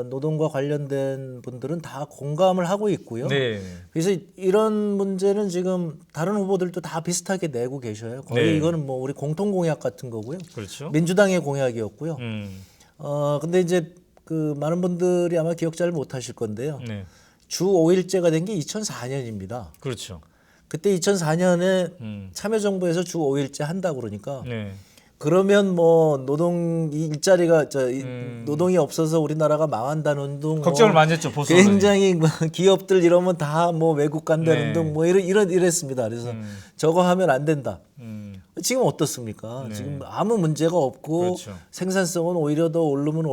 노동과 관련된 분들은 다 공감을 하고 있고요. 네. 그래서 이런 문제는 지금 다른 후보들도 다 비슷하게 내고 계셔요. 거의 네. 이거는 뭐 우리 공통 공약 같은 거고요. 그렇죠. 민주당의 공약이었고요. 근데 이제 그 많은 분들이 아마 기억 잘 못하실 건데요. 네. 주 5일제가 된 게 2004년입니다. 그렇죠. 그때 2004년에 참여정부에서 주 5일제 한다 그러니까 네. 그러면 뭐 노동 일자리가 노동이 없어서 우리나라가 망한다는 둥 걱정을 많이 했죠, 보수 언론이. 굉장히 뭐 기업들 이러면 다 뭐 외국 간다는 네. 둥 뭐 이랬습니다. 그래서 저거 하면 안 된다. 지금 어떻습니까? 네. 지금 아무 문제가 없고 그렇죠. 생산성은 오히려 더 오르면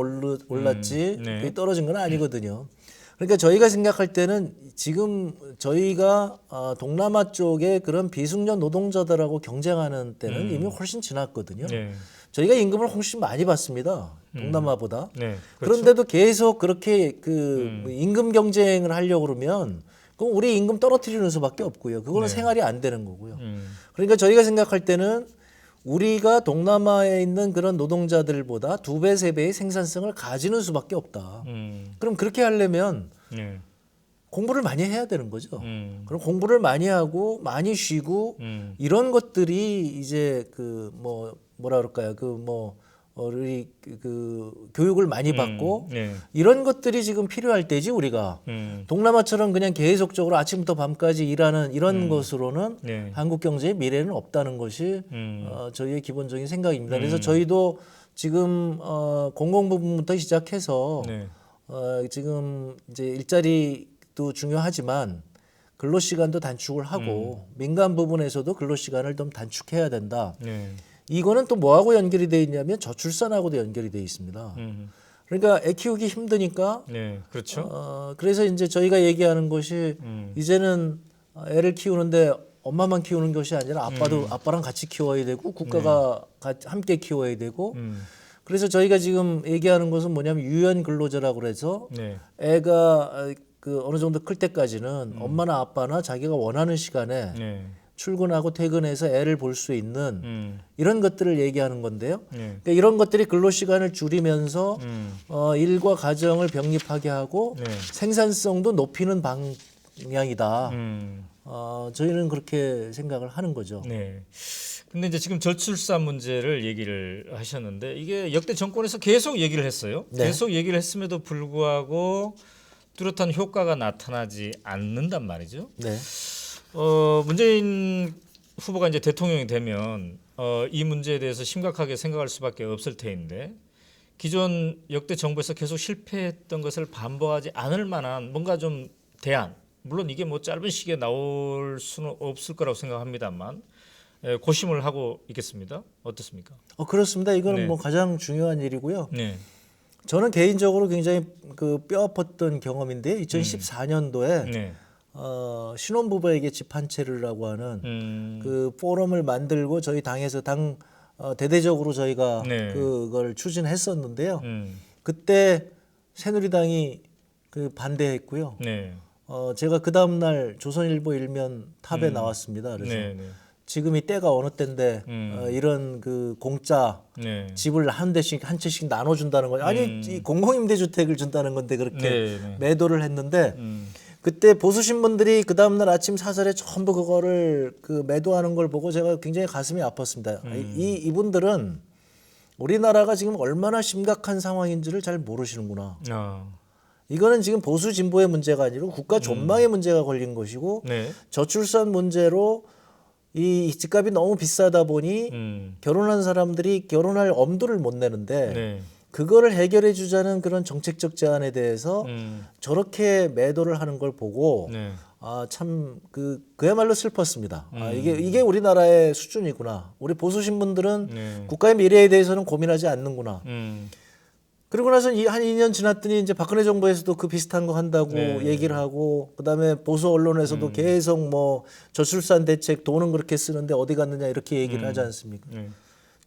올랐지 네. 그게 떨어진 건 아니거든요. 그러니까 저희가 생각할 때는 지금 저희가 동남아 쪽에 그런 비숙련 노동자들하고 경쟁하는 때는 이미 훨씬 지났거든요. 네. 저희가 임금을 훨씬 많이 받습니다. 동남아보다. 네. 그렇죠. 그런데도 계속 그렇게 그 임금 경쟁을 하려고 그러면 그럼 우리 임금 떨어뜨리는 수밖에 없고요. 그거는 네. 생활이 안 되는 거고요. 그러니까 저희가 생각할 때는 우리가 동남아에 있는 그런 노동자들보다 2배, 3배의 생산성을 가지는 수밖에 없다. 그럼 그렇게 하려면 네. 공부를 많이 해야 되는 거죠. 음. 그럼 공부를 많이 하고 많이 쉬고 이런 것들이 이제 그 뭐라 그럴까요? 우리 그 교육을 많이 받고 네. 이런 것들이 지금 필요할 때지 우리가 동남아처럼 그냥 계속적으로 아침부터 밤까지 일하는 이런 것으로는 네. 한국 경제의 미래는 없다는 것이 저희의 기본적인 생각입니다. 그래서 저희도 지금 공공 부분부터 시작해서 네. 지금 이제 일자리도 중요하지만 근로 시간도 단축을 하고 민간 부분에서도 근로 시간을 좀 단축해야 된다. 네. 이거는 또 뭐하고 연결이 돼 있냐면 저출산하고도 연결이 돼 있습니다. 그러니까 애 키우기 힘드니까 네. 그렇죠. 그래서 이제 저희가 얘기하는 것이 이제는 애를 키우는데 엄마만 키우는 것이 아니라 아빠랑 같이 키워야 되고 국가가 함께 키워야 되고 그래서 저희가 지금 얘기하는 것은 뭐냐면 유연 근로제라고 그래서 네. 애가 그 어느 정도 클 때까지는 엄마나 아빠나 자기가 원하는 시간에 네. 출근하고 퇴근해서 애를 볼 수 있는 이런 것들을 얘기하는 건데요. 네. 그러니까 이런 것들이 근로 시간을 줄이면서 일과 가정을 병립하게 하고 네. 생산성도 높이는 방향이다. 음. 저희는 그렇게 생각을 하는 거죠. 네. 근데 이제 지금 저출산 문제를 얘기를 하셨는데 이게 역대 정권에서 계속 얘기를 했어요. 네. 계속 얘기를 했음에도 불구하고 뚜렷한 효과가 나타나지 않는단 말이죠. 네. 문재인 후보가 이제 대통령이 되면 이 문제에 대해서 심각하게 생각할 수밖에 없을 테인데 기존 역대 정부에서 계속 실패했던 것을 반복하지 않을 만한 뭔가 좀 대안, 물론 이게 뭐 짧은 시기에 나올 수는 없을 거라고 생각합니다만 고심을 하고 있겠습니다. 어떻습니까? 그렇습니다. 이거는 네. 뭐 가장 중요한 일이고요. 네. 저는 개인적으로 굉장히 그 뼈 아팠던 경험인데 2014년도에 네. 신혼부부에게 집 한 채를라고 하는 그 포럼을 만들고 저희 당에서 대대적으로 저희가 네. 그걸 추진했었는데요. 그때 새누리당이 그 반대했고요. 네. 제가 그 다음 날 조선일보 일면 탑에 나왔습니다. 그래서 네. 네. 지금이 때가 어느 때인데 이런 그 공짜 네. 집을 한 채씩 나눠준다는 거예요. 아니 이 공공임대주택을 준다는 건데 그렇게 매도를 했는데 그때 보수 신문들이 그 다음날 아침 사설에 전부 그거를 그 매도하는 걸 보고 제가 굉장히 가슴이 아팠습니다. 이분들은 우리나라가 지금 얼마나 심각한 상황인지를 잘 모르시는구나. 이거는 지금 보수 진보의 문제가 아니고 국가 전망의 문제가 걸린 것이고 네. 저출산 문제로 이 집값이 너무 비싸다 보니 결혼한 사람들이 결혼할 엄두를 못 내는데 네. 그거를 해결해 주자는 그런 정책적 제안에 대해서 저렇게 매도를 하는 걸 보고 네. 참 그야말로 슬펐습니다. 이게 우리나라의 수준이구나. 우리 보수 신문들은 네. 국가의 미래에 대해서는 고민하지 않는구나. 음. 그리고 나서 한 2년 지났더니 이제 박근혜 정부에서도 그 비슷한 거 한다고 네. 얘기를 하고 그다음에 보수 언론에서도 계속 뭐 저출산 대책 돈은 그렇게 쓰는데 어디 갔느냐 이렇게 얘기를 하지 않습니까? 네.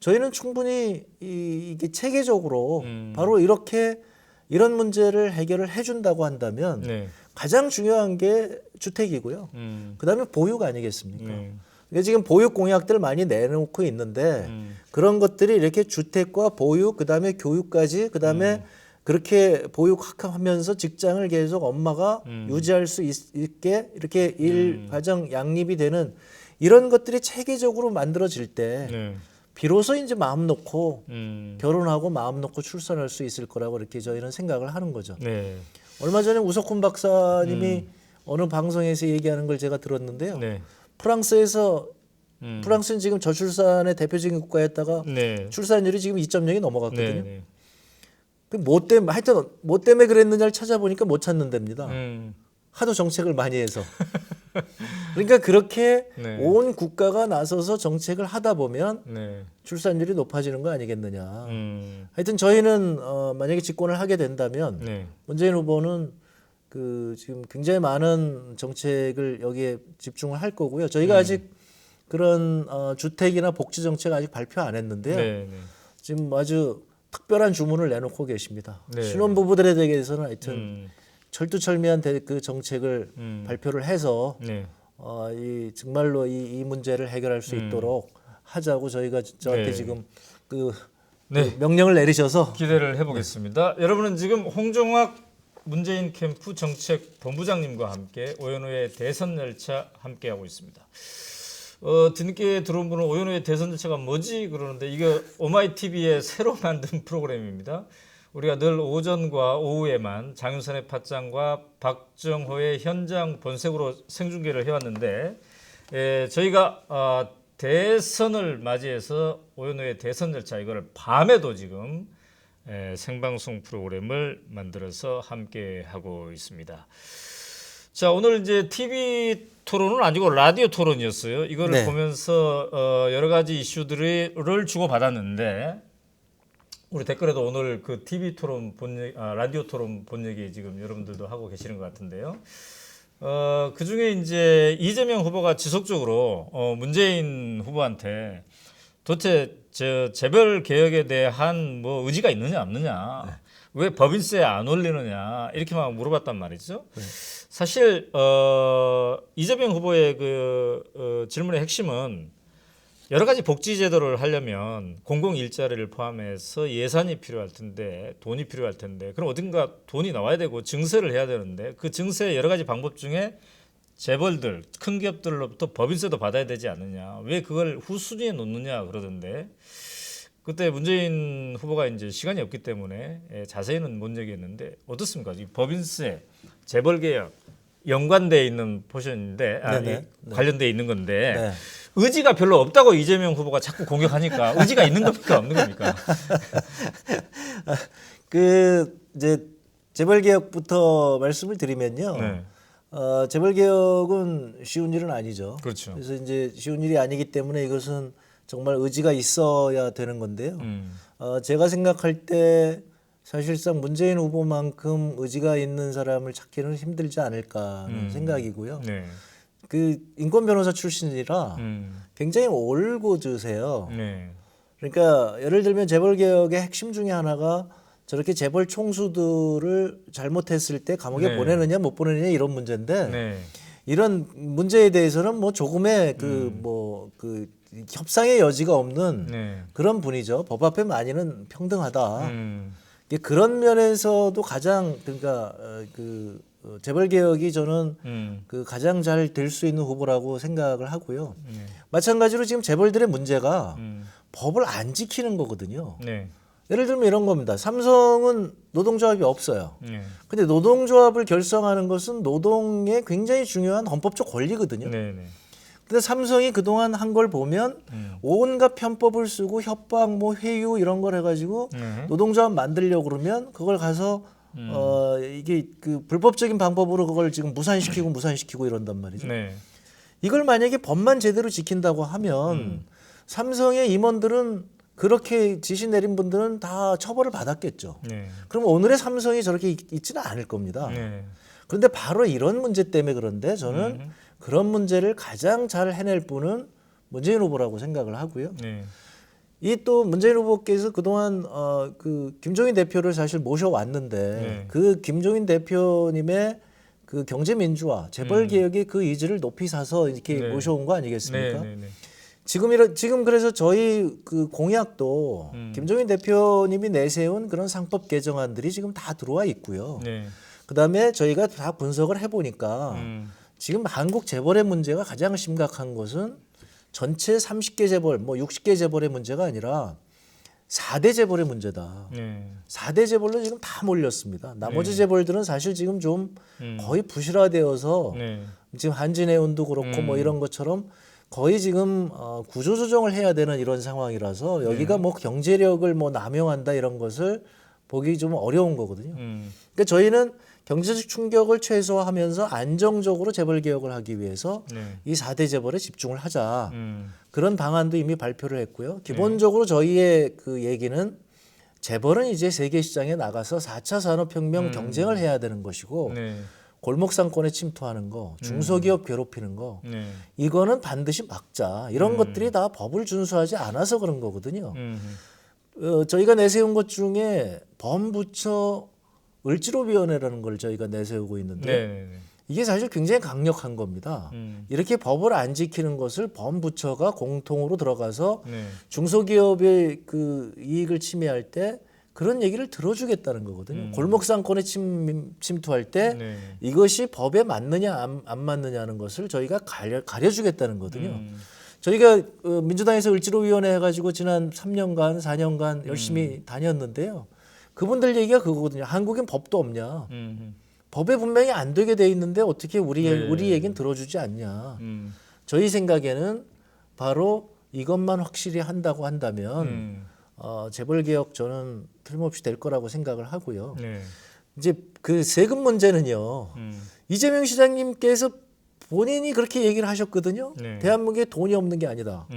저희는 충분히 이게 체계적으로 바로 이렇게 이런 문제를 해결을 해준다고 한다면 네. 가장 중요한 게 주택이고요. 그다음에 보육 아니겠습니까? 네. 그러니까 지금 보육 공약들 많이 내놓고 있는데 그런 것들이 이렇게 주택과 보육 그다음에 교육까지 그다음에 그렇게 보육하면서 직장을 계속 엄마가 유지할 수 있게 이렇게 일 가정 양립이 되는 이런 것들이 체계적으로 만들어질 때 네. 비로소 이제 마음 놓고 결혼하고 마음 놓고 출산할 수 있을 거라고 이렇게 저희는 생각을 하는 거죠. 네. 얼마 전에 우석훈 박사님이 어느 방송에서 얘기하는 걸 제가 들었는데요. 네. 프랑스에서 프랑스는 지금 저출산의 대표적인 국가였다가 네. 출산율이 지금 2.0이 넘어갔거든요. 네. 뭐 때문에 하여튼 뭐 때문에 그랬느냐를 찾아보니까 못 찾는 데입니다. 음. 하도 정책을 많이 해서. 그러니까 그렇게 네. 온 국가가 나서서 정책을 하다 보면 네. 출산율이 높아지는 거 아니겠느냐. 하여튼 저희는 만약에 집권을 하게 된다면 네. 문재인 후보는 지금 굉장히 많은 정책을 여기에 집중을 할 거고요. 저희가 아직 그런 주택이나 복지 정책 아직 발표 안 했는데요. 네. 지금 아주 특별한 주문을 내놓고 계십니다. 네. 신혼부부들에 대해서는 하여튼 철두철미한 그 정책을 발표를 해서 네. 정말로 이 문제를 해결할 수 있도록 하자고 저희가 저한테 네. 지금 네. 그 명령을 내리셔서 기대를 해보겠습니다. 여러분은 지금 홍종학 문재인 캠프 정책 본부장님과 함께 오연호의 대선 열차 함께하고 있습니다. 뒤늦게 들어온 분은 오연호의 대선 열차가 뭐지 그러는데 이거 오마이TV의 새로 만든 프로그램입니다. 우리가 늘 오전과 오후에만 장윤선의 팟짱과 박정호의 현장 본색으로 생중계를 해왔는데 저희가 대선을 맞이해서 오연호의 대선 열차 이거를 밤에도 지금 생방송 프로그램을 만들어서 함께 하고 있습니다. 자, 오늘 이제 TV 토론은 아니고 라디오 토론이었어요. 이거를 네. 보면서 여러 가지 이슈들을 주고받았는데 우리 댓글에도 오늘 그 TV 토론 라디오 토론 본 얘기 지금 여러분들도 하고 계시는 것 같은데요. 그 중에 이제 이재명 후보가 지속적으로 문재인 후보한테 도대체 재벌 개혁에 대한 뭐 의지가 있느냐 없느냐, 네. 왜 법인세 안 올리느냐 이렇게 막 물어봤단 말이죠. 네. 사실 이재명 후보의 그 질문의 핵심은 여러 가지 복지 제도를 하려면 공공 일자리를 포함해서 예산이 필요할 텐데 돈이 필요할 텐데 그럼 어딘가 돈이 나와야 되고 증세를 해야 되는데 그 증세의 여러 가지 방법 중에 재벌들 큰 기업들로부터 법인세도 받아야 되지 않느냐 왜 그걸 후순위에 놓느냐 그러던데 그때 문재인 후보가 이제 시간이 없기 때문에 자세히는 못 얘기했는데 어떻습니까? 이 법인세 재벌 개혁 연관돼 있는 포션인데 관련돼 있는 건데. 네. 의지가 별로 없다고 이재명 후보가 자꾸 공격하니까 의지가 있는 겁니까 없는 겁니까? 이제 재벌 개혁부터 말씀을 드리면요. 네. 재벌 개혁은 쉬운 일은 아니죠. 그렇죠. 그래서 이제 쉬운 일이 아니기 때문에 이것은 정말 의지가 있어야 되는 건데요. 제가 생각할 때 사실상 문재인 후보만큼 의지가 있는 사람을 찾기는 힘들지 않을까 하는 생각이고요. 네. 그 인권 변호사 출신이라 굉장히 올곧으세요. 네. 그러니까 예를 들면 재벌 개혁의 핵심 중에 하나가 저렇게 재벌 총수들을 잘못했을 때 감옥에 보내느냐 못 보내느냐 이런 문제인데 이런 문제에 대해서는 뭐 조금의 그 협상의 여지가 없는 네. 그런 분이죠. 법 앞에 만인은 평등하다. 이게 그런 면에서도 가장 그러니까 재벌 개혁이 저는 그 가장 잘 될 수 있는 후보라고 생각을 하고요. 마찬가지로 지금 재벌들의 문제가 법을 안 지키는 거거든요. 네. 예를 들면 이런 겁니다. 삼성은 노동조합이 없어요. 네. 근데 노동조합을 결성하는 것은 노동의 굉장히 중요한 헌법적 권리거든요. 네. 네. 근데 삼성이 그동안 한 걸 보면 온갖 편법을 쓰고 협박, 뭐 회유 이런 걸 해가지고 노동조합 만들려고 그러면 그걸 가서 이게 그 불법적인 방법으로 그걸 지금 무산시키고 이런단 말이죠. 네. 이걸 만약에 법만 제대로 지킨다고 하면 삼성의 임원들은 그렇게 지시 내린 분들은 다 처벌을 받았겠죠. 네. 그럼 오늘의 삼성이 저렇게 있지는 않을 겁니다. 네. 그런데 바로 이런 문제 때문에 그런데 저는 그런 문제를 가장 잘 해낼 분은 문재인 후보라고 생각을 하고요. 네. 이 또 문재인 후보께서 그동안 그 김종인 대표를 사실 모셔왔는데 네. 그 김종인 대표님의 그 경제민주화, 재벌 개혁의 그 의지를 높이 사서 이렇게 네. 모셔온 거 아니겠습니까? 네. 네. 지금 그래서 저희 그 공약도 김종인 대표님이 내세운 그런 상법 개정안들이 지금 다 들어와 있고요. 네. 그다음에 저희가 다 분석을 해보니까 지금 한국 재벌의 문제가 가장 심각한 것은 전체 30개 재벌, 뭐 60개 재벌의 문제가 아니라 4대 재벌의 문제다. 네. 4대 재벌로 지금 다 몰렸습니다. 나머지 재벌들은 사실 지금 좀 거의 부실화되어서 네. 지금 한진해운도 그렇고 뭐 이런 것처럼 거의 지금 구조조정을 해야 되는 이런 상황이라서 여기가 뭐 경제력을 뭐 남용한다 이런 것을 보기 좀 어려운 거거든요. 그러니까 저희는 경제적 충격을 최소화하면서 안정적으로 재벌 개혁을 하기 위해서 네. 이 4대 재벌에 집중을 하자. 그런 방안도 이미 발표를 했고요. 기본적으로 저희의 그 얘기는 재벌은 이제 세계 시장에 나가서 4차 산업혁명 경쟁을 해야 되는 것이고 네. 골목 상권에 침투하는 거, 중소기업 괴롭히는 거, 네. 이거는 반드시 막자. 이런 것들이 다 법을 준수하지 않아서 그런 거거든요. 저희가 내세운 것 중에 범부처 을지로위원회라는 걸 저희가 내세우고 있는데 네. 이게 사실 굉장히 강력한 겁니다. 이렇게 법을 안 지키는 것을 범부처가 공통으로 들어가서 네. 중소기업의 그 이익을 침해할 때 그런 얘기를 들어주겠다는 거거든요. 골목상권에 침투할 때 네. 이것이 법에 맞느냐 안 맞느냐는 것을 저희가 가려주겠다는 거거든요. 저희가 민주당에서 을지로위원회 해가지고 지난 3년간 4년간 열심히 다녔는데요. 그분들 얘기가 그거거든요. 한국엔 법도 없냐. 법에 분명히 안 되게 돼 있는데 어떻게 우리 얘기는 들어주지 않냐. 저희 생각에는 바로 이것만 확실히 한다고 한다면 재벌 개혁 저는 틀림없이 될 거라고 생각을 하고요. 네. 이제 그 세금 문제는요. 이재명 시장님께서 본인이 그렇게 얘기를 하셨거든요. 네. 대한민국에 돈이 없는 게 아니다.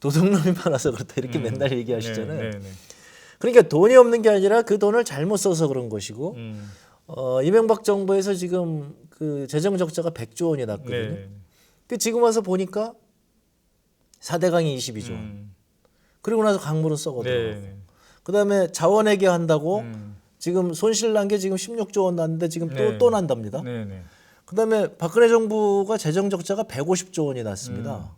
도둑놈이 많아서 그렇다 이렇게 맨날 얘기하시잖아요. 네. 네. 그러니까 돈이 없는 게 아니라 그 돈을 잘못 써서 그런 것이고 이명박 정부에서 지금 그 재정 적자가 100조 원이 났거든요. 네. 그 지금 와서 보니까 4대강이 22조 원. 그리고 나서 강물은 썩어들어가고 네. 그다음에 자원회계 한다고 지금 손실 난 게 지금 16조 원 났는데 지금 또 난답니다. 네. 네. 그다음에 박근혜 정부가 재정 적자가 150조 원이 났습니다.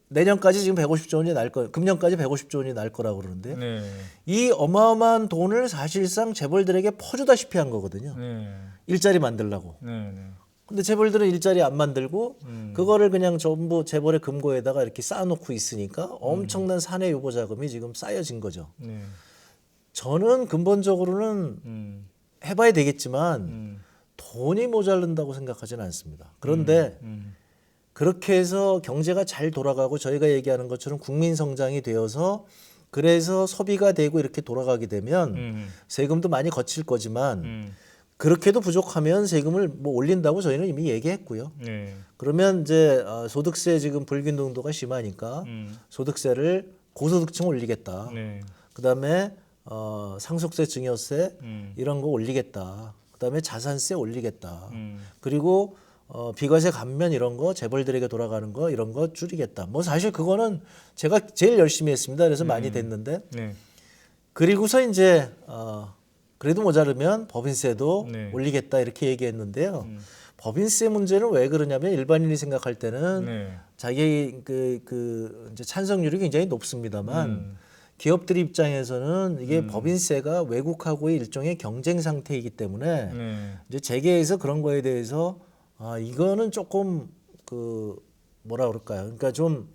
내년까지 지금 150조 원이 날 거, 금년까지 150조 원이 날 거라고 그러는데 네. 이 어마어마한 돈을 사실상 재벌들에게 퍼주다시피 한 거거든요. 네. 일자리 만들라고. 네. 근데 재벌들은 일자리 안 만들고 그거를 그냥 전부 재벌의 금고에다가 이렇게 쌓아놓고 있으니까 엄청난 사내 유보 자금이 지금 쌓여진 거죠. 네. 저는 근본적으로는 해봐야 되겠지만 돈이 모자른다고 생각하지는 않습니다. 그런데 그렇게 해서 경제가 잘 돌아가고 저희가 얘기하는 것처럼 국민 성장이 되어서 그래서 소비가 되고 이렇게 돌아가게 되면 세금도 많이 거칠 거지만 그렇게도 부족하면 세금을 뭐 올린다고 저희는 이미 얘기했고요. 네. 그러면 이제 소득세 지금 불균등도가 심하니까 소득세를 고소득층 올리겠다. 네. 그다음에 상속세, 증여세 이런 거 올리겠다. 그다음에 자산세 올리겠다. 그리고 비과세 감면 이런 거 재벌들에게 돌아가는 거 이런 거 줄이겠다. 뭐 사실 그거는 제가 제일 열심히 했습니다. 그래서 많이 됐는데 네. 그리고서 이제 그래도 모자르면 법인세도 네. 올리겠다 이렇게 얘기했는데요. 법인세 문제는 왜 그러냐면 일반인이 생각할 때는 네. 자기 이제 찬성률이 굉장히 높습니다만 기업들 입장에서는 이게 법인세가 외국하고의 일종의 경쟁 상태이기 때문에 이제 재계에서 그런 거에 대해서 이거는 조금 뭐라 그럴까요? 그러니까 좀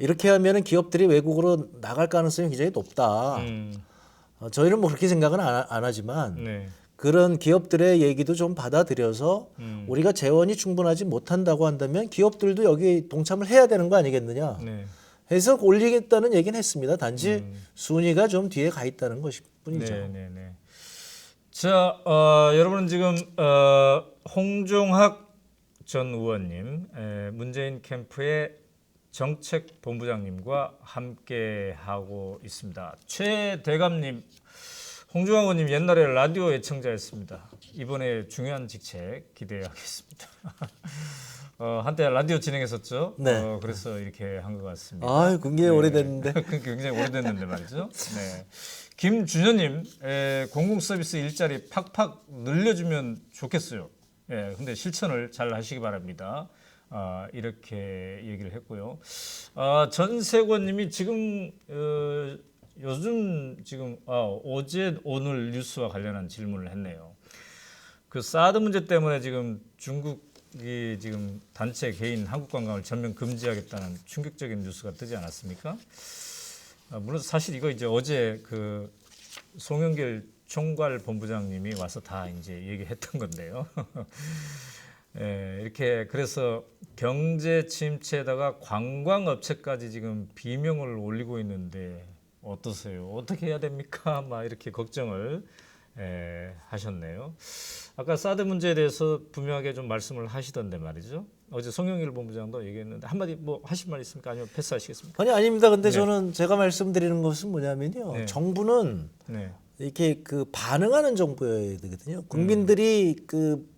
이렇게 하면은 기업들이 외국으로 나갈 가능성이 굉장히 높다. 저희는 뭐 그렇게 생각은 안 하지만 그런 기업들의 얘기도 좀 받아들여서 우리가 재원이 충분하지 못한다고 한다면 기업들도 여기 동참을 해야 되는 거 아니겠느냐 해서 올리겠다는 얘기는 했습니다. 단지 순위가 좀 뒤에 가 있다는 것일 뿐이죠. 자, 여러분은 지금 홍종학 전 의원님, 문재인 캠프의 정책본부장님과 함께 하고 있습니다. 최대감님, 홍종학 의원님 옛날에 라디오 애청자였습니다. 이번에 중요한 직책 기대하겠습니다. 한때 라디오 진행했었죠. 네. 그래서 이렇게 한 것 같습니다. 굉장히 오래됐는데. 굉장히 오래됐는데 말이죠. 네. 김준현님, 공공서비스 일자리 팍팍 늘려주면 좋겠어요. 근데 실천을 잘 하시기 바랍니다. 이렇게 얘기를 했고요. 전세권님이 지금 요즘 지금 어제 오늘 뉴스와 관련한 질문을 했네요. 그 사드 문제 때문에 지금 중국이 지금 단체 개인 한국 관광을 전면 금지하겠다는 충격적인 뉴스가 뜨지 않았습니까? 물론 사실 이거 이제 어제 그 송영길 총괄 본부장님이 와서 다 이제 얘기했던 건데요. 이렇게 그래서 경제 침체에다가 관광업체까지 지금 비명을 올리고 있는데 어떠세요? 어떻게 해야 됩니까? 막 이렇게 걱정을 하셨네요. 아까 사드 문제에 대해서 분명하게 좀 말씀을 하시던데 말이죠. 어제 송영길 본부장도 얘기했는데 한마디 뭐 하실 말 있습니까? 아니면 패스하시겠습니까? 아닙니다. 근데 저는 제가 말씀드리는 것은 뭐냐면요. 정부는 이렇게 반응하는 정부여야 되거든요. 국민들이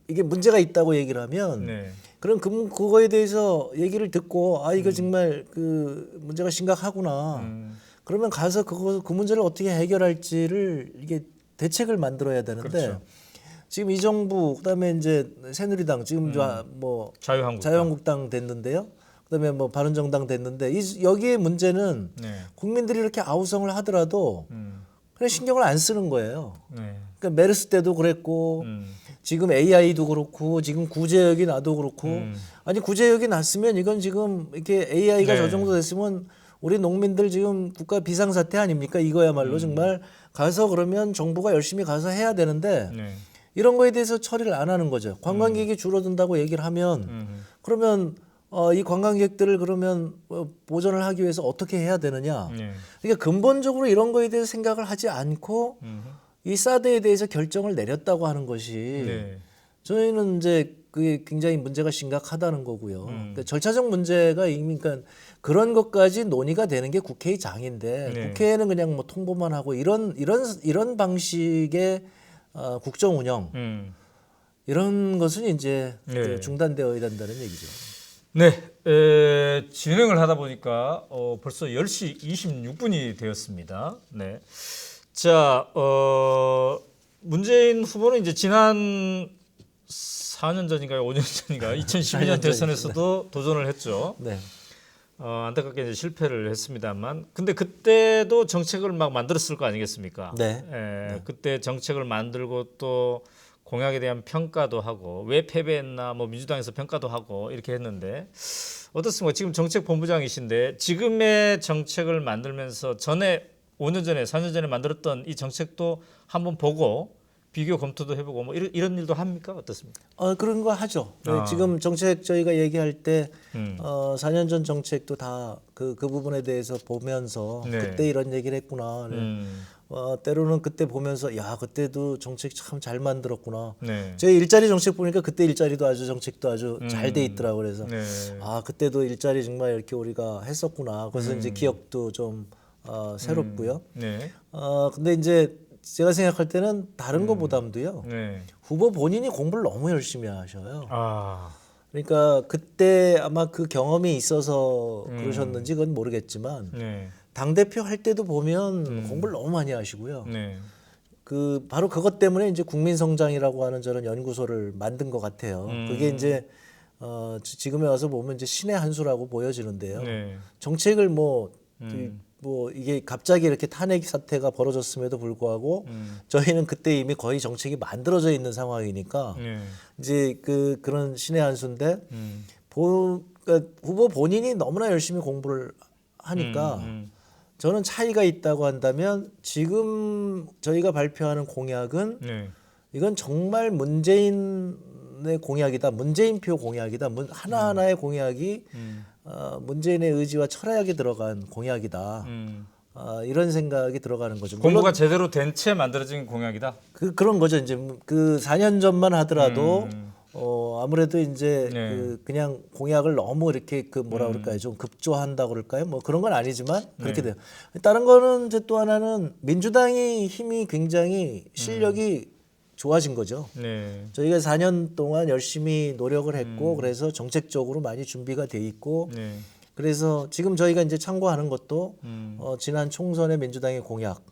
이게 문제가 있다고 얘기를 하면 그럼 그거에 대해서 얘기를 듣고 이거 정말 문제가 심각하구나. 그러면 가서 그 문제를 어떻게 해결할지를 이게 대책을 만들어야 되는데 그렇죠. 지금 이 정부 그다음에 이제 새누리당 지금 뭐 자유한국당 됐는데요. 그다음에 뭐 바른정당 됐는데 여기에 문제는 국민들이 이렇게 아우성을 하더라도 그냥 신경을 안 쓰는 거예요. 그러니까 메르스 때도 그랬고 지금 AI도 그렇고 지금 구제역이 나도 그렇고 아니 구제역이 났으면 이건 지금 이렇게 AI가 저 정도 됐으면 우리 농민들 지금 국가 비상사태 아닙니까? 이거야말로 정말 가서 그러면 정부가 열심히 가서 해야 되는데 이런 거에 대해서 처리를 안 하는 거죠. 관광객이 줄어든다고 얘기를 하면 그러면 이 관광객들을 그러면 보전을 하기 위해서 어떻게 해야 되느냐. 그러니까 근본적으로 이런 거에 대해서 생각을 하지 않고 이 사드에 대해서 결정을 내렸다고 하는 것이 저희는 이제 그게 굉장히 문제가 심각하다는 거고요. 그러니까 절차적 문제가 그러니까 그런 것까지 논의가 되는 게 국회의 장인데 국회에는 그냥 뭐 통보만 하고 이런 방식의 국정 운영 이런 것은 이제 중단되어야 된다는 얘기죠. 진행을 하다 보니까 벌써 10시 26분이 되었습니다. 자, 문재인 후보는 이제 지난 4년 전인가요? 5년 전인가요? 2012년 대선에서도 도전을 했죠. 안타깝게 이제 실패를 했습니다만, 근데 그때도 정책을 막 만들었을 거 아니겠습니까? 그때 정책을 만들고 또 공약에 대한 평가도 하고 왜 패배했나 뭐 민주당에서 평가도 하고 이렇게 했는데 어떻습니까? 지금 정책본부장이신데 지금의 정책을 만들면서 전에 5년 전에 4년 전에 만들었던 이 정책도 한번 보고 비교 검토도 해보고 뭐 이런 일도 합니까? 어떻습니까? 그런 거 하죠. 지금 정책 저희가 얘기할 때 4년 전 정책도 다 그 부분에 대해서 보면서 그때 이런 얘기를 했구나. 때로는 그때 보면서 야 그때도 정책 참 잘 만들었구나. 저희 일자리 정책 보니까 그때 일자리도 정책도 아주 잘 돼 있더라고. 그래서 그때도 일자리 정말 이렇게 우리가 했었구나. 그래서 이제 기억도 좀 새롭고요. 근데 이제 제가 생각할 때는 다른 거 보담도요. 후보 본인이 공부를 너무 열심히 하셔요. 그러니까 그때 아마 그 경험이 있어서 그러셨는지 그건 모르겠지만 당 대표 할 때도 보면 공부를 너무 많이 하시고요. 그 바로 그것 때문에 이제 국민성장이라고 하는 저런 연구소를 만든 것 같아요. 그게 이제 지금에 와서 보면 이제 신의 한 수라고 보여지는데요. 네. 정책을 뭐 이게 갑자기 이렇게 탄핵 사태가 벌어졌음에도 불구하고 저희는 그때 이미 거의 정책이 만들어져 있는 상황이니까 네. 이제 그런 신의 한 수인데 그러니까 후보 본인이 너무나 열심히 공부를 하니까 저는 차이가 있다고 한다면 지금 저희가 발표하는 공약은 네. 이건 정말 문재인의 공약이다. 문재인표 공약이다. 하나하나의 공약이 문재인의 의지와 철학이 들어간 공약이다. 이런 생각이 들어가는 거죠. 공부가 제대로 된 채 만들어진 공약이다. 그런 거죠. 이제 그 4년 전만 하더라도 아무래도 이제 네. 그냥 공약을 너무 이렇게 그 뭐라 그럴까요? 좀 급조한다고 그럴까요? 뭐 그런 건 아니지만 그렇게 돼요. 다른 거는 이제 또 하나는 민주당이 힘이 굉장히 실력이 좋아진 거죠. 네. 저희가 4년 동안 열심히 노력을 했고 그래서 정책적으로 많이 준비가 돼 있고 네. 그래서 지금 저희가 이제 참고하는 것도 지난 총선의 민주당의 공약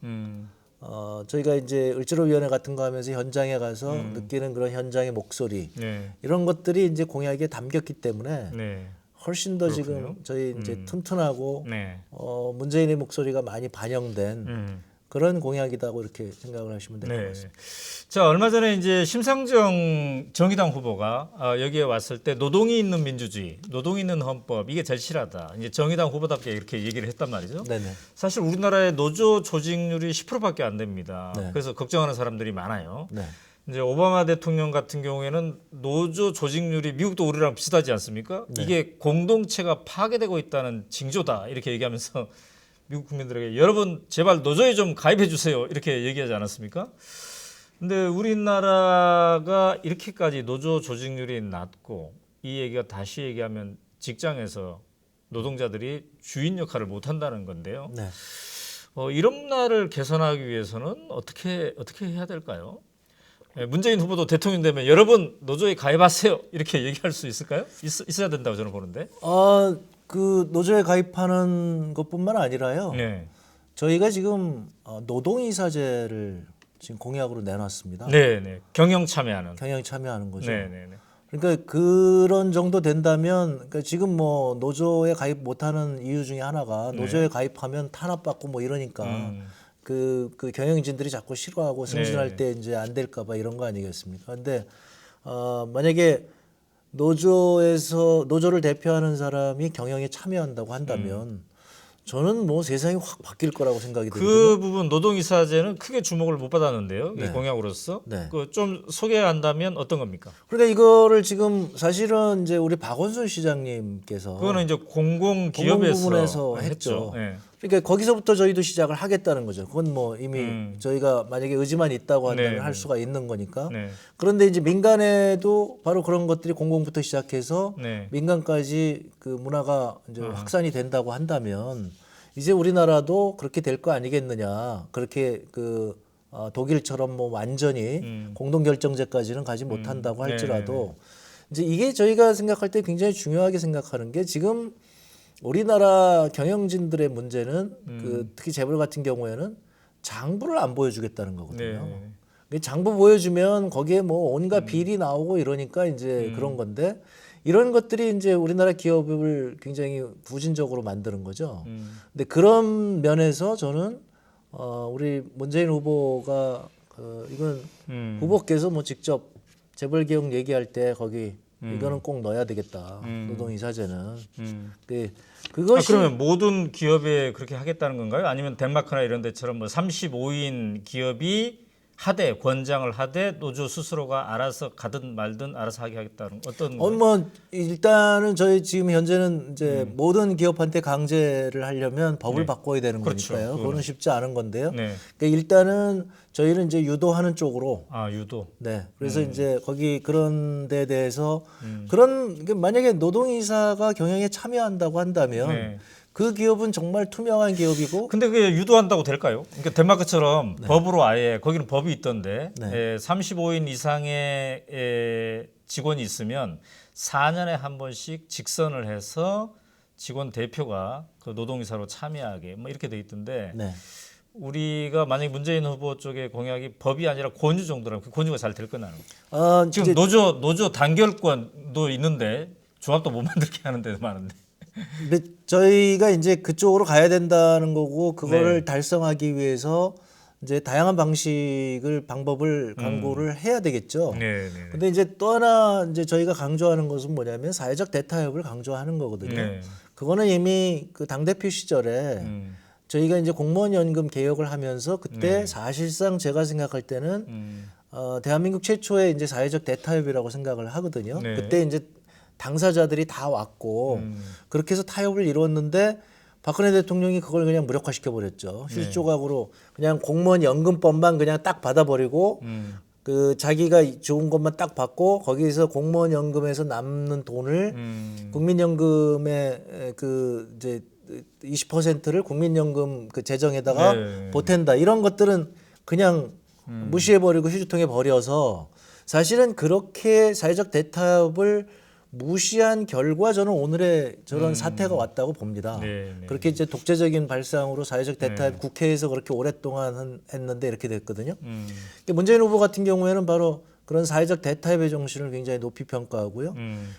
저희가 이제 을지로위원회 같은 거 하면서 현장에 가서 느끼는 그런 현장의 목소리 네. 이런 것들이 이제 공약에 담겼기 때문에 네. 훨씬 더 지금 저희 이제 튼튼하고 네. 문재인의 목소리가 많이 반영된 그런 공약이다고 이렇게 생각을 하시면 될 것 같습니다. 자, 얼마 전에 이제 심상정 정의당 후보가 여기에 왔을 때 노동이 있는 민주주의, 노동이 있는 헌법 이게 절실하다. 이제 정의당 후보답게 이렇게 얘기를 했단 말이죠. 네네. 사실 우리나라의 노조 조직률이 10%밖에 안 됩니다. 네. 그래서 걱정하는 사람들이 많아요. 네. 이제 오바마 대통령 같은 경우에는 노조 조직률이 미국도 우리랑 비슷하지 않습니까? 네. 이게 공동체가 파괴되고 있다는 징조다 이렇게 얘기하면서 미국 국민들에게 여러분 제발 노조에 좀 가입해 주세요 이렇게 얘기하지 않았습니까? 근데 우리나라가 이렇게까지 노조 조직률이 낮고 이 얘기가 다시 얘기하면 직장에서 노동자들이 주인 역할을 못 한다는 건데요. 네. 이런 날을 개선하기 위해서는 어떻게 해야 될까요? 문재인 후보도 대통령 되면 여러분 노조에 가입하세요 이렇게 얘기할 수 있을까요? 있어야 된다고 저는 보는데. 그 노조에 가입하는 것뿐만 아니라요. 네. 저희가 지금 노동이사제를 지금 공약으로 내놨습니다. 네. 경영 참여하는. 경영 참여하는 거죠. 네. 그러니까 그런 정도 된다면 그러니까 지금 뭐 노조에 가입 못하는 이유 중에 하나가 노조에 가입하면 탄압받고 뭐 이러니까 그 경영진들이 자꾸 싫어하고 승진할 때 이제 안 될까봐 이런 거 아니겠습니까? 근데 만약에 노조를 대표하는 사람이 경영에 참여한다고 한다면 저는 뭐 세상이 확 바뀔 거라고 생각이 들거든요. 그 부분 노동이사제는 크게 주목을 못 받았는데요. 이 네. 공약으로서. 네. 그 좀 소개한다면 어떤 겁니까? 그러니까 이거를 지금 사실은 이제 우리 박원순 시장님께서 그거는 이제 공공기업에서 부분에서 했죠. 네. 그러니까 거기서부터 저희도 시작을 하겠다는 거죠. 그건 뭐 이미 저희가 만약에 의지만 있다고 한다면 네. 할 수가 있는 거니까. 네. 그런데 이제 민간에도 바로 그런 것들이 공공부터 시작해서 네. 민간까지 그 문화가 이제 확산이 된다고 한다면 이제 우리나라도 그렇게 될 거 아니겠느냐. 그렇게 독일처럼 뭐 완전히 공동결정제까지는 가지 못한다고 할지라도 이제 이게 저희가 생각할 때 굉장히 중요하게 생각하는 게 지금 우리나라 경영진들의 문제는 특히 재벌 같은 경우에는 장부를 안 보여주겠다는 거거든요. 장부 보여주면 거기에 뭐 온갖 비리 나오고 이러니까 이제 그런 건데 이런 것들이 이제 우리나라 기업을 굉장히 부진적으로 만드는 거죠. 근데 그런 면에서 저는 우리 문재인 후보가 이건 후보께서 뭐 직접 재벌 개혁 얘기할 때 거기 이거는 꼭 넣어야 되겠다. 노동이사제는. 그것이 그러면 모든 기업에 그렇게 하겠다는 건가요? 아니면 덴마크나 이런 데처럼 뭐 35인 기업이 하되 권장을 하되 노조 스스로가 알아서 가든 말든 알아서 하겠다는 어떤 거예요? 뭐 일단은 저희 지금 현재는 이제 모든 기업한테 강제를 하려면 법을 바꿔야 되는 그렇죠. 거니까요. 그거는 쉽지 않은 건데요. 네. 그러니까 일단은 저희는 이제 유도하는 쪽으로 유도. 네. 그래서 이제 거기 그런 데 대해서 만약에 노동이사가 경영에 참여한다고 한다면 그 기업은 정말 투명한 기업이고. 근데 그게 유도한다고 될까요? 그러니까 덴마크처럼 법으로 아예 거기는 법이 있던데 35인 이상의 직원이 있으면 4년에 한 번씩 직선을 해서 직원 대표가 그 노동이사로 참여하게 뭐 이렇게 돼 있던데 우리가 만약에 문재인 후보 쪽의 공약이 법이 아니라 권유 정도라면 그 권유가 잘 될 거나요? 지금 이제 노조 단결권도 있는데 조합도 못 만들게 하는 데도 많은데. 근데 저희가 이제 그쪽으로 가야 된다는 거고 그거를 네. 달성하기 위해서 이제 다양한 방법을 강구를 해야 되겠죠. 네, 네. 근데 이제 또 하나 이제 저희가 강조하는 것은 뭐냐면 사회적 대타협을 강조하는 거거든요. 네. 그거는 이미 그 당대표 시절에 저희가 이제 공무원 연금 개혁을 하면서 그때 사실상 제가 생각할 때는 대한민국 최초의 이제 사회적 대타협이라고 생각을 하거든요. 네. 그때 이제 당사자들이 다 왔고 그렇게 해서 타협을 이루었는데 박근혜 대통령이 그걸 그냥 무력화시켜 버렸죠. 실조각으로 그냥 공무원 연금법만 그냥 딱 받아버리고 그 자기가 좋은 것만 딱 받고 거기에서 공무원 연금에서 남는 돈을 국민연금의 그 이제 20%를 국민연금 그 재정에다가 네. 보탠다. 이런 것들은 그냥 무시해버리고 휴지통에 버려서 사실은 그렇게 사회적 대타협을 무시한 결과 저는 오늘의 저런 사태가 왔다고 봅니다. 네, 네. 그렇게 이제 독재적인 발상으로 사회적 대타협 국회에서 그렇게 오랫동안 했는데 이렇게 됐거든요. 그러니까 문재인 후보 같은 경우에는 바로 그런 사회적 대타협의 정신을 굉장히 높이 평가하고요.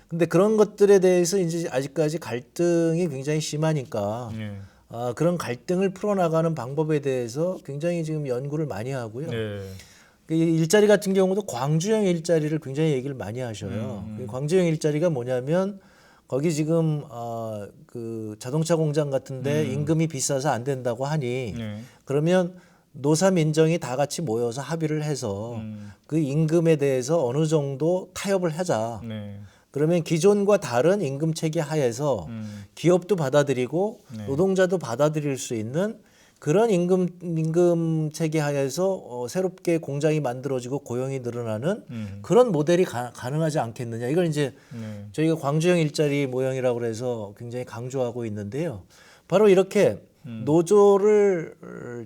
근데 그런 것들에 대해서 이제 아직까지 갈등이 굉장히 심하니까 그런 갈등을 풀어나가는 방법에 대해서 굉장히 지금 연구를 많이 하고요. 네. 그 일자리 같은 경우도 광주형 일자리를 굉장히 얘기를 많이 하셔요. 그 광주형 일자리가 뭐냐면 거기 지금 그 자동차 공장 같은데 임금이 비싸서 안 된다고 하니 그러면 노사 민정이 다 같이 모여서 합의를 해서 그 임금에 대해서 어느 정도 타협을 하자. 네. 그러면 기존과 다른 임금 체계 하에서 기업도 받아들이고 노동자도 받아들일 수 있는 그런 임금 체계 하에서 새롭게 공장이 만들어지고 고용이 늘어나는 그런 모델이 가능하지 않겠느냐. 이걸 이제 저희가 광주형 일자리 모형이라고 그래서 굉장히 강조하고 있는데요. 바로 이렇게 노조를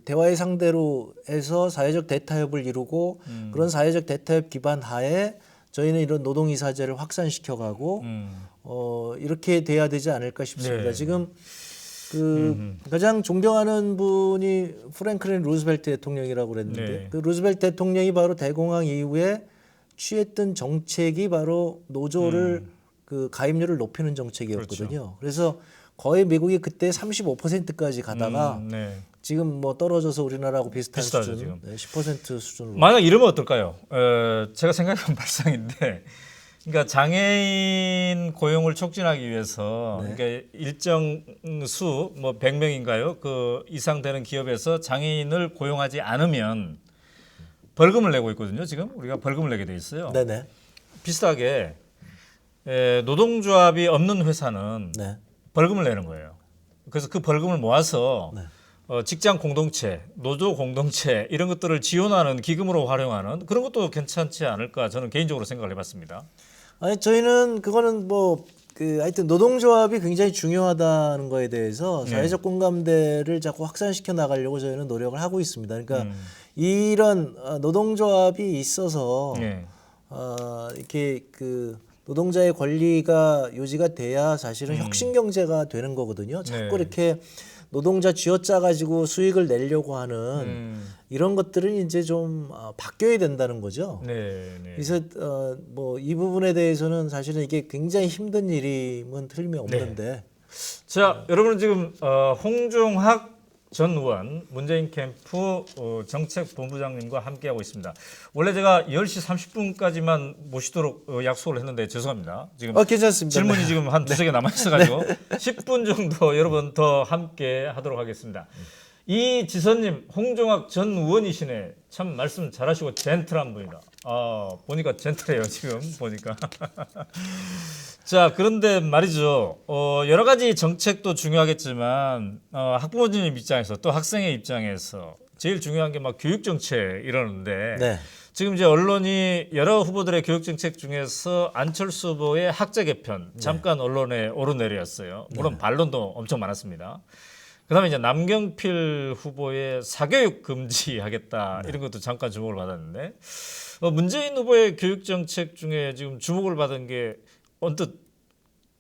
대화의 상대로 해서 사회적 대타협을 이루고 그런 사회적 대타협 기반 하에 저희는 이런 노동이사제를 확산시켜가고 이렇게 돼야 되지 않을까 싶습니다. 네. 지금 그 가장 존경하는 분이 프랭클린 루즈벨트 대통령이라고 그랬는데 네. 그 루즈벨트 대통령이 바로 대공황 이후에 취했던 정책이 바로 노조를 그 가입률을 높이는 정책이었거든요. 그렇죠. 그래서 거의 미국이 그때 35%까지 가다가 지금 뭐 떨어져서 우리나라하고 비슷한 비슷하죠, 수준, 지금. 10% 수준으로. 만약 이러면 어떨까요? 제가 생각한 발상인데, 그러니까 장애인 고용을 촉진하기 위해서 그러니까 일정 수, 뭐 100명인가요? 그 이상 되는 기업에서 장애인을 고용하지 않으면 벌금을 내고 있거든요. 지금 우리가 벌금을 내게 돼 있어요. 네네. 비슷하게 노동조합이 없는 회사는 네. 벌금을 내는 거예요. 그래서 그 벌금을 모아서 직장 공동체, 노조 공동체 이런 것들을 지원하는 기금으로 활용하는 그런 것도 괜찮지 않을까 저는 개인적으로 생각을 해봤습니다. 아니 저희는 그거는 뭐 그 하여튼 노동조합이 굉장히 중요하다는 거에 대해서 사회적 공감대를 자꾸 확산시켜 나가려고 저희는 노력을 하고 있습니다. 그러니까 이런 노동조합이 있어서 이렇게 그 노동자의 권리가 유지가 돼야 사실은 혁신 경제가 되는 거거든요. 자꾸 이렇게 노동자 쥐어짜 가지고 수익을 내려고 하는 이런 것들은 이제 좀 바뀌어야 된다는 거죠. 그래서 뭐 이 부분에 대해서는 사실은 이게 굉장히 힘든 일임은 틀림없는데. 자, 여러분은 지금 홍종학 전 의원 문재인 캠프 정책본부장님과 함께하고 있습니다. 원래 제가 10시 30분까지만 모시도록 약속을 했는데 죄송합니다. 지금 괜찮습니다. 질문이 지금 한 두세 개 남아 있어가지고 10분 정도 여러분 더 함께 하도록 하겠습니다. 이 지선님 홍종학 전 의원이시네. 참 말씀 잘하시고 젠틀한 분이다. 보니까 젠틀해요 지금 보니까. 자, 그런데 말이죠. 여러 가지 정책도 중요하겠지만 학부모님 입장에서 또 학생의 입장에서 제일 중요한 게 막 교육 정책 이러는데 지금 이제 언론이 여러 후보들의 교육 정책 중에서 안철수 후보의 학제 개편 잠깐 언론에 오르내렸어요. 물론 반론도 엄청 많았습니다. 그다음에 이제 남경필 후보의 사교육 금지하겠다 이런 것도 잠깐 주목을 받았는데 문재인 후보의 교육 정책 중에 지금 주목을 받은 게 언뜻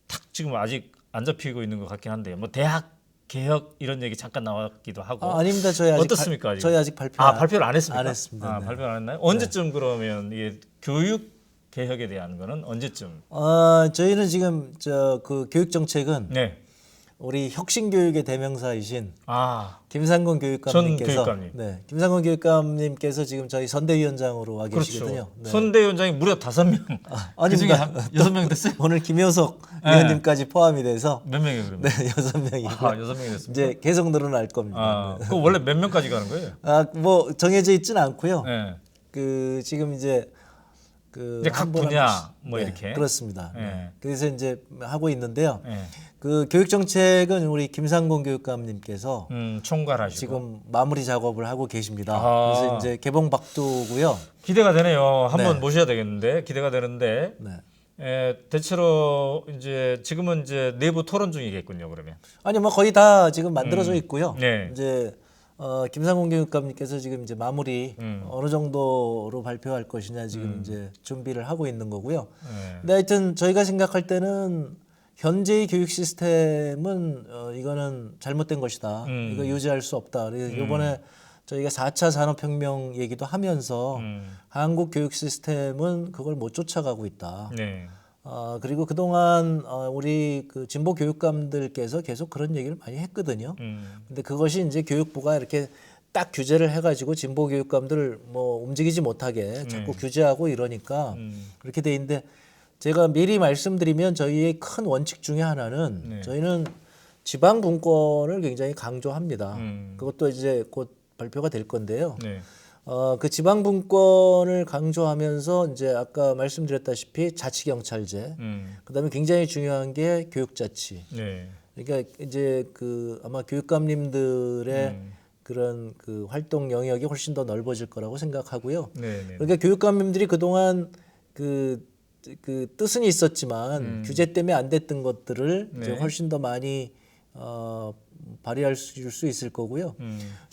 탁 지금 아직 안 잡히고 있는 것 같긴 한데 뭐 대학 개혁 이런 얘기 잠깐 나왔기도 하고. 아닙니다. 저희 아직 어떻습니까? 저희 아직 발표 발표를 안 했습니까? 안 했습니다. 네. 발표를 안 했나요? 언제쯤 그러면 이게 교육 개혁에 대한 거는 언제쯤? 저희는 지금 그 교육 정책은 네. 우리 혁신교육의 대명사이신 전 김상곤 교육감님께서 교육감님. 네, 김상곤 교육감님께서 지금 저희 선대위원장으로 와 계시거든요. 네. 선대위원장이 무려 5명. 그중에 아닙니다. 6명 됐어요? 오늘 김효석 위원님까지 포함이 돼서 몇 명이에요, 그러면? 네, 6명이고 6명이 됐습니다. 이제 계속 늘어날 겁니다. 그 원래 몇 명까지 가는 거예요? 뭐 정해져 있지는 않고요. 네. 그 지금 이제 이제 각 분야 뭐 이렇게. 그렇습니다. 네. 네. 그래서 이제 하고 있는데요. 네. 그 교육 정책은 우리 김상곤 교육감님께서 총괄하시고 지금 마무리 작업을 하고 계십니다. 그래서 이제 개봉 박두고요. 기대가 되네요. 한번 네. 모셔야 되겠는데 기대가 되는데 네. 대체로 이제 지금은 이제 내부 토론 중이겠군요. 그러면 아니 뭐 거의 다 지금 만들어져 있고요. 네. 이제 김상곤 교육감님께서 지금 이제 마무리 어느 정도로 발표할 것이냐 지금 이제 준비를 하고 있는 거고요. 네. 근데 하여튼 저희가 생각할 때는 현재의 교육 시스템은 이거는 잘못된 것이다. 이거 유지할 수 없다. 그래서 이번에 저희가 4차 산업혁명 얘기도 하면서 한국 교육 시스템은 그걸 못 쫓아가고 있다. 네. 그리고 그동안 우리 그 진보 교육감들께서 계속 그런 얘기를 많이 했거든요. 근데 그것이 이제 교육부가 이렇게 딱 규제를 해가지고 진보 교육감들을 뭐 움직이지 못하게 자꾸 규제하고 이러니까 그렇게 돼 있는데 제가 미리 말씀드리면 저희의 큰 원칙 중에 하나는 저희는 지방 분권을 굉장히 강조합니다. 그것도 이제 곧 발표가 될 건데요. 네. 그 지방 분권을 강조하면서 이제 아까 말씀드렸다시피 자치경찰제, 그다음에 굉장히 중요한 게 교육자치. 네. 그러니까 이제 그 아마 교육감님들의 그런 그 활동 영역이 훨씬 더 넓어질 거라고 생각하고요. 네. 그러니까 교육감님들이 그동안 그 뜻은 있었지만 규제 때문에 안 됐던 것들을 이제 훨씬 더 많이 발휘할 수 있을 거고요.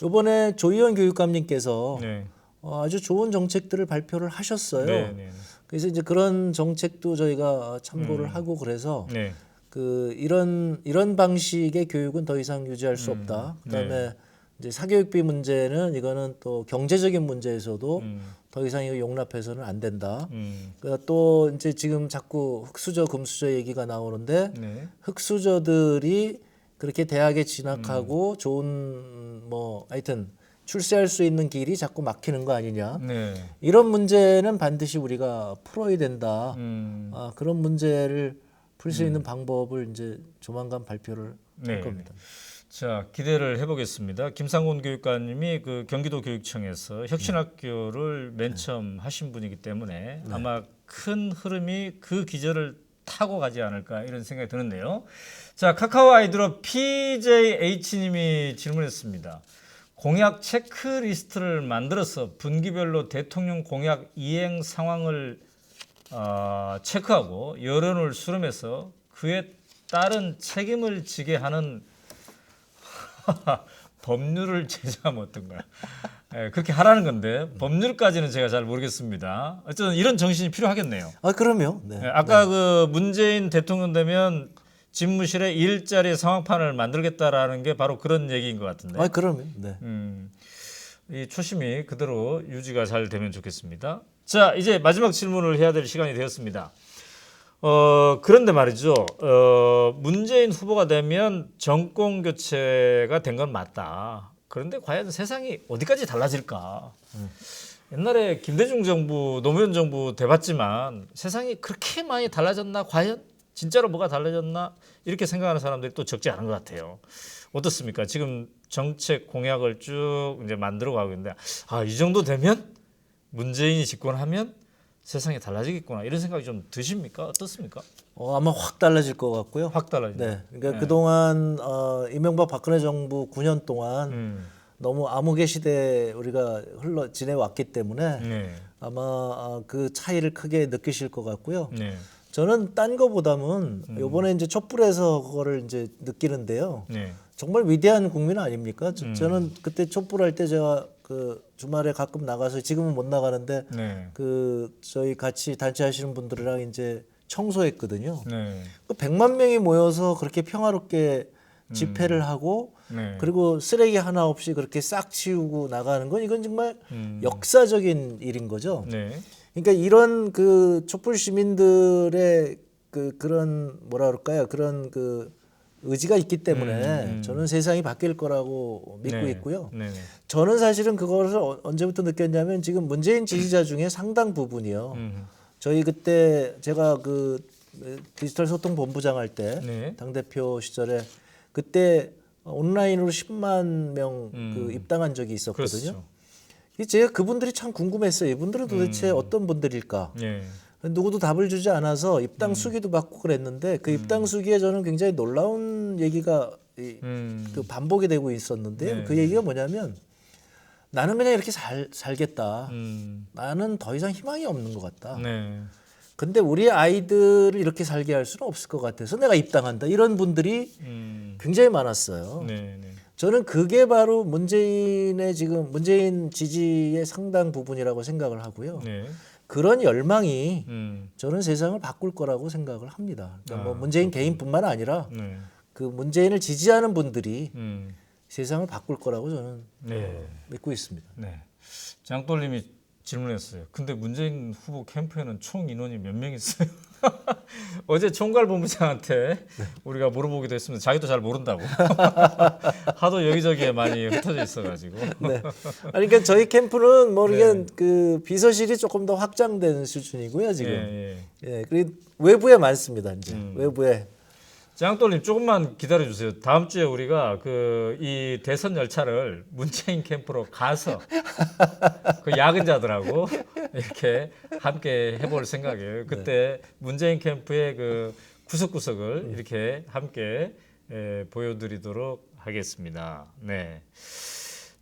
이번에 조희원 교육감님께서 아주 좋은 정책들을 발표를 하셨어요. 네. 그래서 이제 그런 정책도 저희가 참고를 하고 그래서 그 이런 방식의 교육은 더 이상 유지할 수 없다. 그다음에 이제 사교육비 문제는 이거는 또 경제적인 문제에서도 더 이상 이거 용납해서는 안 된다. 그러니까 또 이제 지금 자꾸 흑수저, 금수저 얘기가 나오는데 흑수저들이 그렇게 대학에 진학하고 좋은 뭐 하여튼 출세할 수 있는 길이 자꾸 막히는 거 아니냐. 이런 문제는 반드시 우리가 풀어야 된다. 그런 문제를 풀 수 있는 방법을 이제 조만간 발표를 할 겁니다. 자, 기대를 해보겠습니다. 김상곤 교육관님이 그 경기도 교육청에서 혁신학교를 맨 처음 하신 분이기 때문에 아마 큰 흐름이 그 기저를 타고 가지 않을까 이런 생각이 드는데요. 자, 카카오 아이디로 PJH님이 질문했습니다. 공약 체크리스트를 만들어서 분기별로 대통령 공약 이행 상황을 체크하고 여론을 수렴해서 그에 따른 책임을 지게 하는 법률을 제정하면 어떤가요? 그렇게 하라는 건데 법률까지는 제가 잘 모르겠습니다. 어쨌든 이런 정신이 필요하겠네요. 그럼요. 아까 그 문재인 대통령 되면 집무실에 일자리 상황판을 만들겠다라는 게 바로 그런 얘기인 것 같은데. 그럼요. 이 초심이 그대로 유지가 잘 되면 좋겠습니다. 자, 이제 마지막 질문을 해야 될 시간이 되었습니다. 그런데 말이죠. 문재인 후보가 되면 정권 교체가 된 건 맞다. 그런데 과연 세상이 어디까지 달라질까? 옛날에 김대중 정부, 노무현 정부 돼봤지만 세상이 그렇게 많이 달라졌나? 과연 진짜로 뭐가 달라졌나? 이렇게 생각하는 사람들이 또 적지 않은 것 같아요. 어떻습니까? 지금 정책 공약을 쭉 이제 만들어 가고 있는데, 이 정도 되면 문재인이 집권하면 세상이 달라지겠구나 이런 생각이 좀 드십니까? 어떻습니까? 아마 확 달라질 것 같고요. 확 달라진다. 네, 그러니까 그동안 이명박 박근혜 정부 9년 동안 너무 암흑의 시대에 우리가 지내왔기 때문에 아마 그 차이를 크게 느끼실 것 같고요. 저는 딴 거보다는 이번에 이제 촛불에서 그거를 이제 느끼는데요. 정말 위대한 국민 아닙니까? 저는 그때 촛불할 때 제가 그 주말에 가끔 나가서 지금은 못 나가는데 그 저희 같이 단체 하시는 분들이랑 이제 청소했거든요. 그 100만 명이 모여서 그렇게 평화롭게 집회를 하고 네. 그리고 쓰레기 하나 없이 그렇게 싹 치우고 나가는 건 이건 정말 역사적인 일인 거죠. 네. 그러니까 이런 그 촛불 시민들의 그런 뭐라 그럴까요? 그런 그 의지가 있기 때문에 저는 세상이 바뀔 거라고 믿고 네. 있고요. 네. 저는 사실은 그것을 언제부터 느꼈냐면 지금 문재인 지지자 중에 상당 부분이요. 저희 그때 제가 그 디지털 소통 본부장 할 때 네. 당대표 시절에 그때 온라인으로 10만 명 그 입당한 적이 있었거든요. 그렇죠. 제가 그분들이 참 궁금했어요. 이분들은 도대체 어떤 분들일까? 예. 누구도 답을 주지 않아서 입당 수기도 받고 그랬는데 그 입당 수기에 저는 굉장히 놀라운 얘기가 그 반복이 되고 있었는데요. 네. 그 얘기가 뭐냐면 나는 그냥 이렇게 살겠다. 나는 더 이상 희망이 없는 것 같다. 네. 근데 우리 아이들을 이렇게 살게 할 수는 없을 것 같아서 내가 입당한다. 이런 분들이 굉장히 많았어요. 네. 네. 저는 그게 바로 문재인의 지금 문재인 지지의 상당 부분이라고 생각을 하고요. 네. 그런 열망이 음. 저는 세상을 바꿀 거라고 생각을 합니다. 그러니까 뭐 문재인 개인뿐만 아니라 네. 그 문재인을 지지하는 분들이 음. 세상을 바꿀 거라고 저는 네. 믿고 있습니다. 네. 장돌님이 질문했어요. 근데 문재인 후보 캠프에는 총 인원이 몇 명 있어요? 어제 총괄본부장한테 우리가 물어보기도 했습니다. 자기도 잘 모른다고. 하도 여기저기에 많이 흩어져 있어가지고. 네. 아니, 그러니까 저희 캠프는 뭐 이게 네. 그 비서실이 조금 더 확장된 수준이고요 지금. 예, 예. 예, 그리고 외부에 많습니다 이제 외부에. 장돌님 조금만 기다려 주세요. 다음 주에 우리가 그 이 대선 열차를 문재인 캠프로 가서 그 야근자들하고 이렇게 함께 해볼 생각이에요. 그때 문재인 캠프의 그 구석구석을 이렇게 함께 보여드리도록 하겠습니다. 네.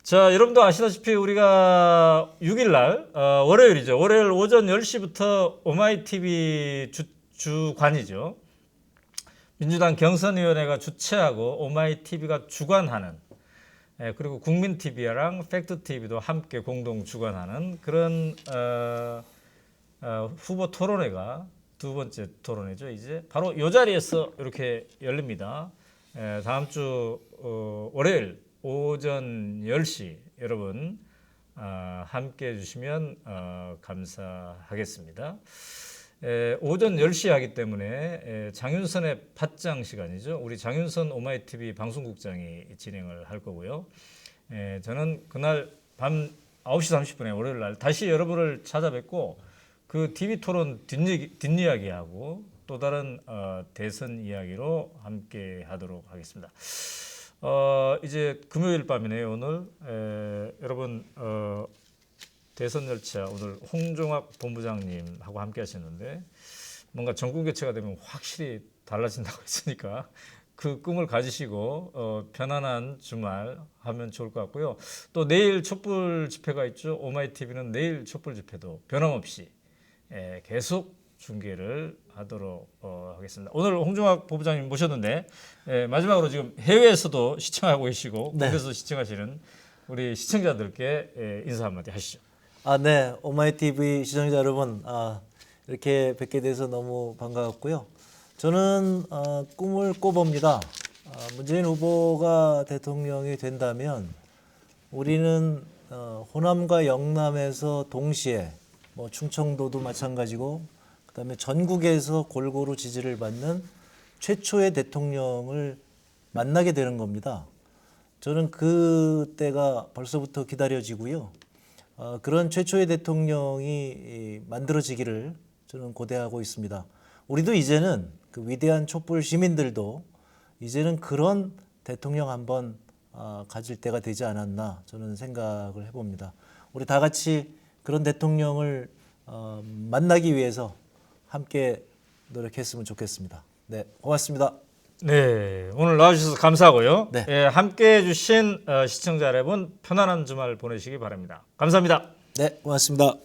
자, 여러분도 아시다시피 우리가 6일날 월요일이죠. 월요일 오전 10시부터 오마이TV 주관이죠. 민주당 경선위원회가 주최하고 오마이TV가 주관하는 그리고 국민TV랑 팩트TV도 함께 공동 주관하는 그런 후보 토론회가 두 번째 토론회죠. 이제 바로 이 자리에서 이렇게 열립니다. 다음 주 월요일 오전 10시 여러분 함께 해주시면 감사하겠습니다. 오전 10시 하기 때문에 장윤선의 팟짱 시간이죠. 우리 장윤선 오마이TV 방송국장이 진행을 할 거고요. 저는 그날 밤 9시 30분에 월요일 날 다시 여러분을 찾아뵙고 그 TV 토론 뒷이야기하고 또 다른 대선 이야기로 함께 하도록 하겠습니다. 이제 금요일 밤이네요. 오늘 여러분 대선 열차 오늘 홍종학 본부장님하고 함께 하셨는데 뭔가 정권 교체가 되면 확실히 달라진다고 했으니까 그 꿈을 가지시고 편안한 주말 하면 좋을 것 같고요. 또 내일 촛불 집회가 있죠. 오마이TV는 내일 촛불 집회도 변함없이 계속 중계를 하도록 하겠습니다. 오늘 홍종학 본부장님 모셨는데 마지막으로 지금 해외에서도 시청하고 계시고 네. 국내에서 시청하시는 우리 시청자들께 인사 한마디 하시죠. 네. 오마이TV 시청자 여러분, 이렇게 뵙게 돼서 너무 반가웠고요. 저는 꿈을 꿔봅니다. 문재인 후보가 대통령이 된다면 우리는 호남과 영남에서 동시에 뭐 충청도도 마찬가지고 그다음에 전국에서 골고루 지지를 받는 최초의 대통령을 만나게 되는 겁니다. 저는 그 때가 벌써부터 기다려지고요. 그런 최초의 대통령이 만들어지기를 저는 고대하고 있습니다. 우리도 이제는 그 위대한 촛불 시민들도 이제는 그런 대통령 한번 가질 때가 되지 않았나 저는 생각을 해봅니다. 우리 다 같이 그런 대통령을 만나기 위해서 함께 노력했으면 좋겠습니다. 네, 고맙습니다. 네, 오늘 나와주셔서 감사하고요. 네. 함께 해주신 시청자 여러분 편안한 주말 보내시기 바랍니다. 감사합니다. 네, 고맙습니다.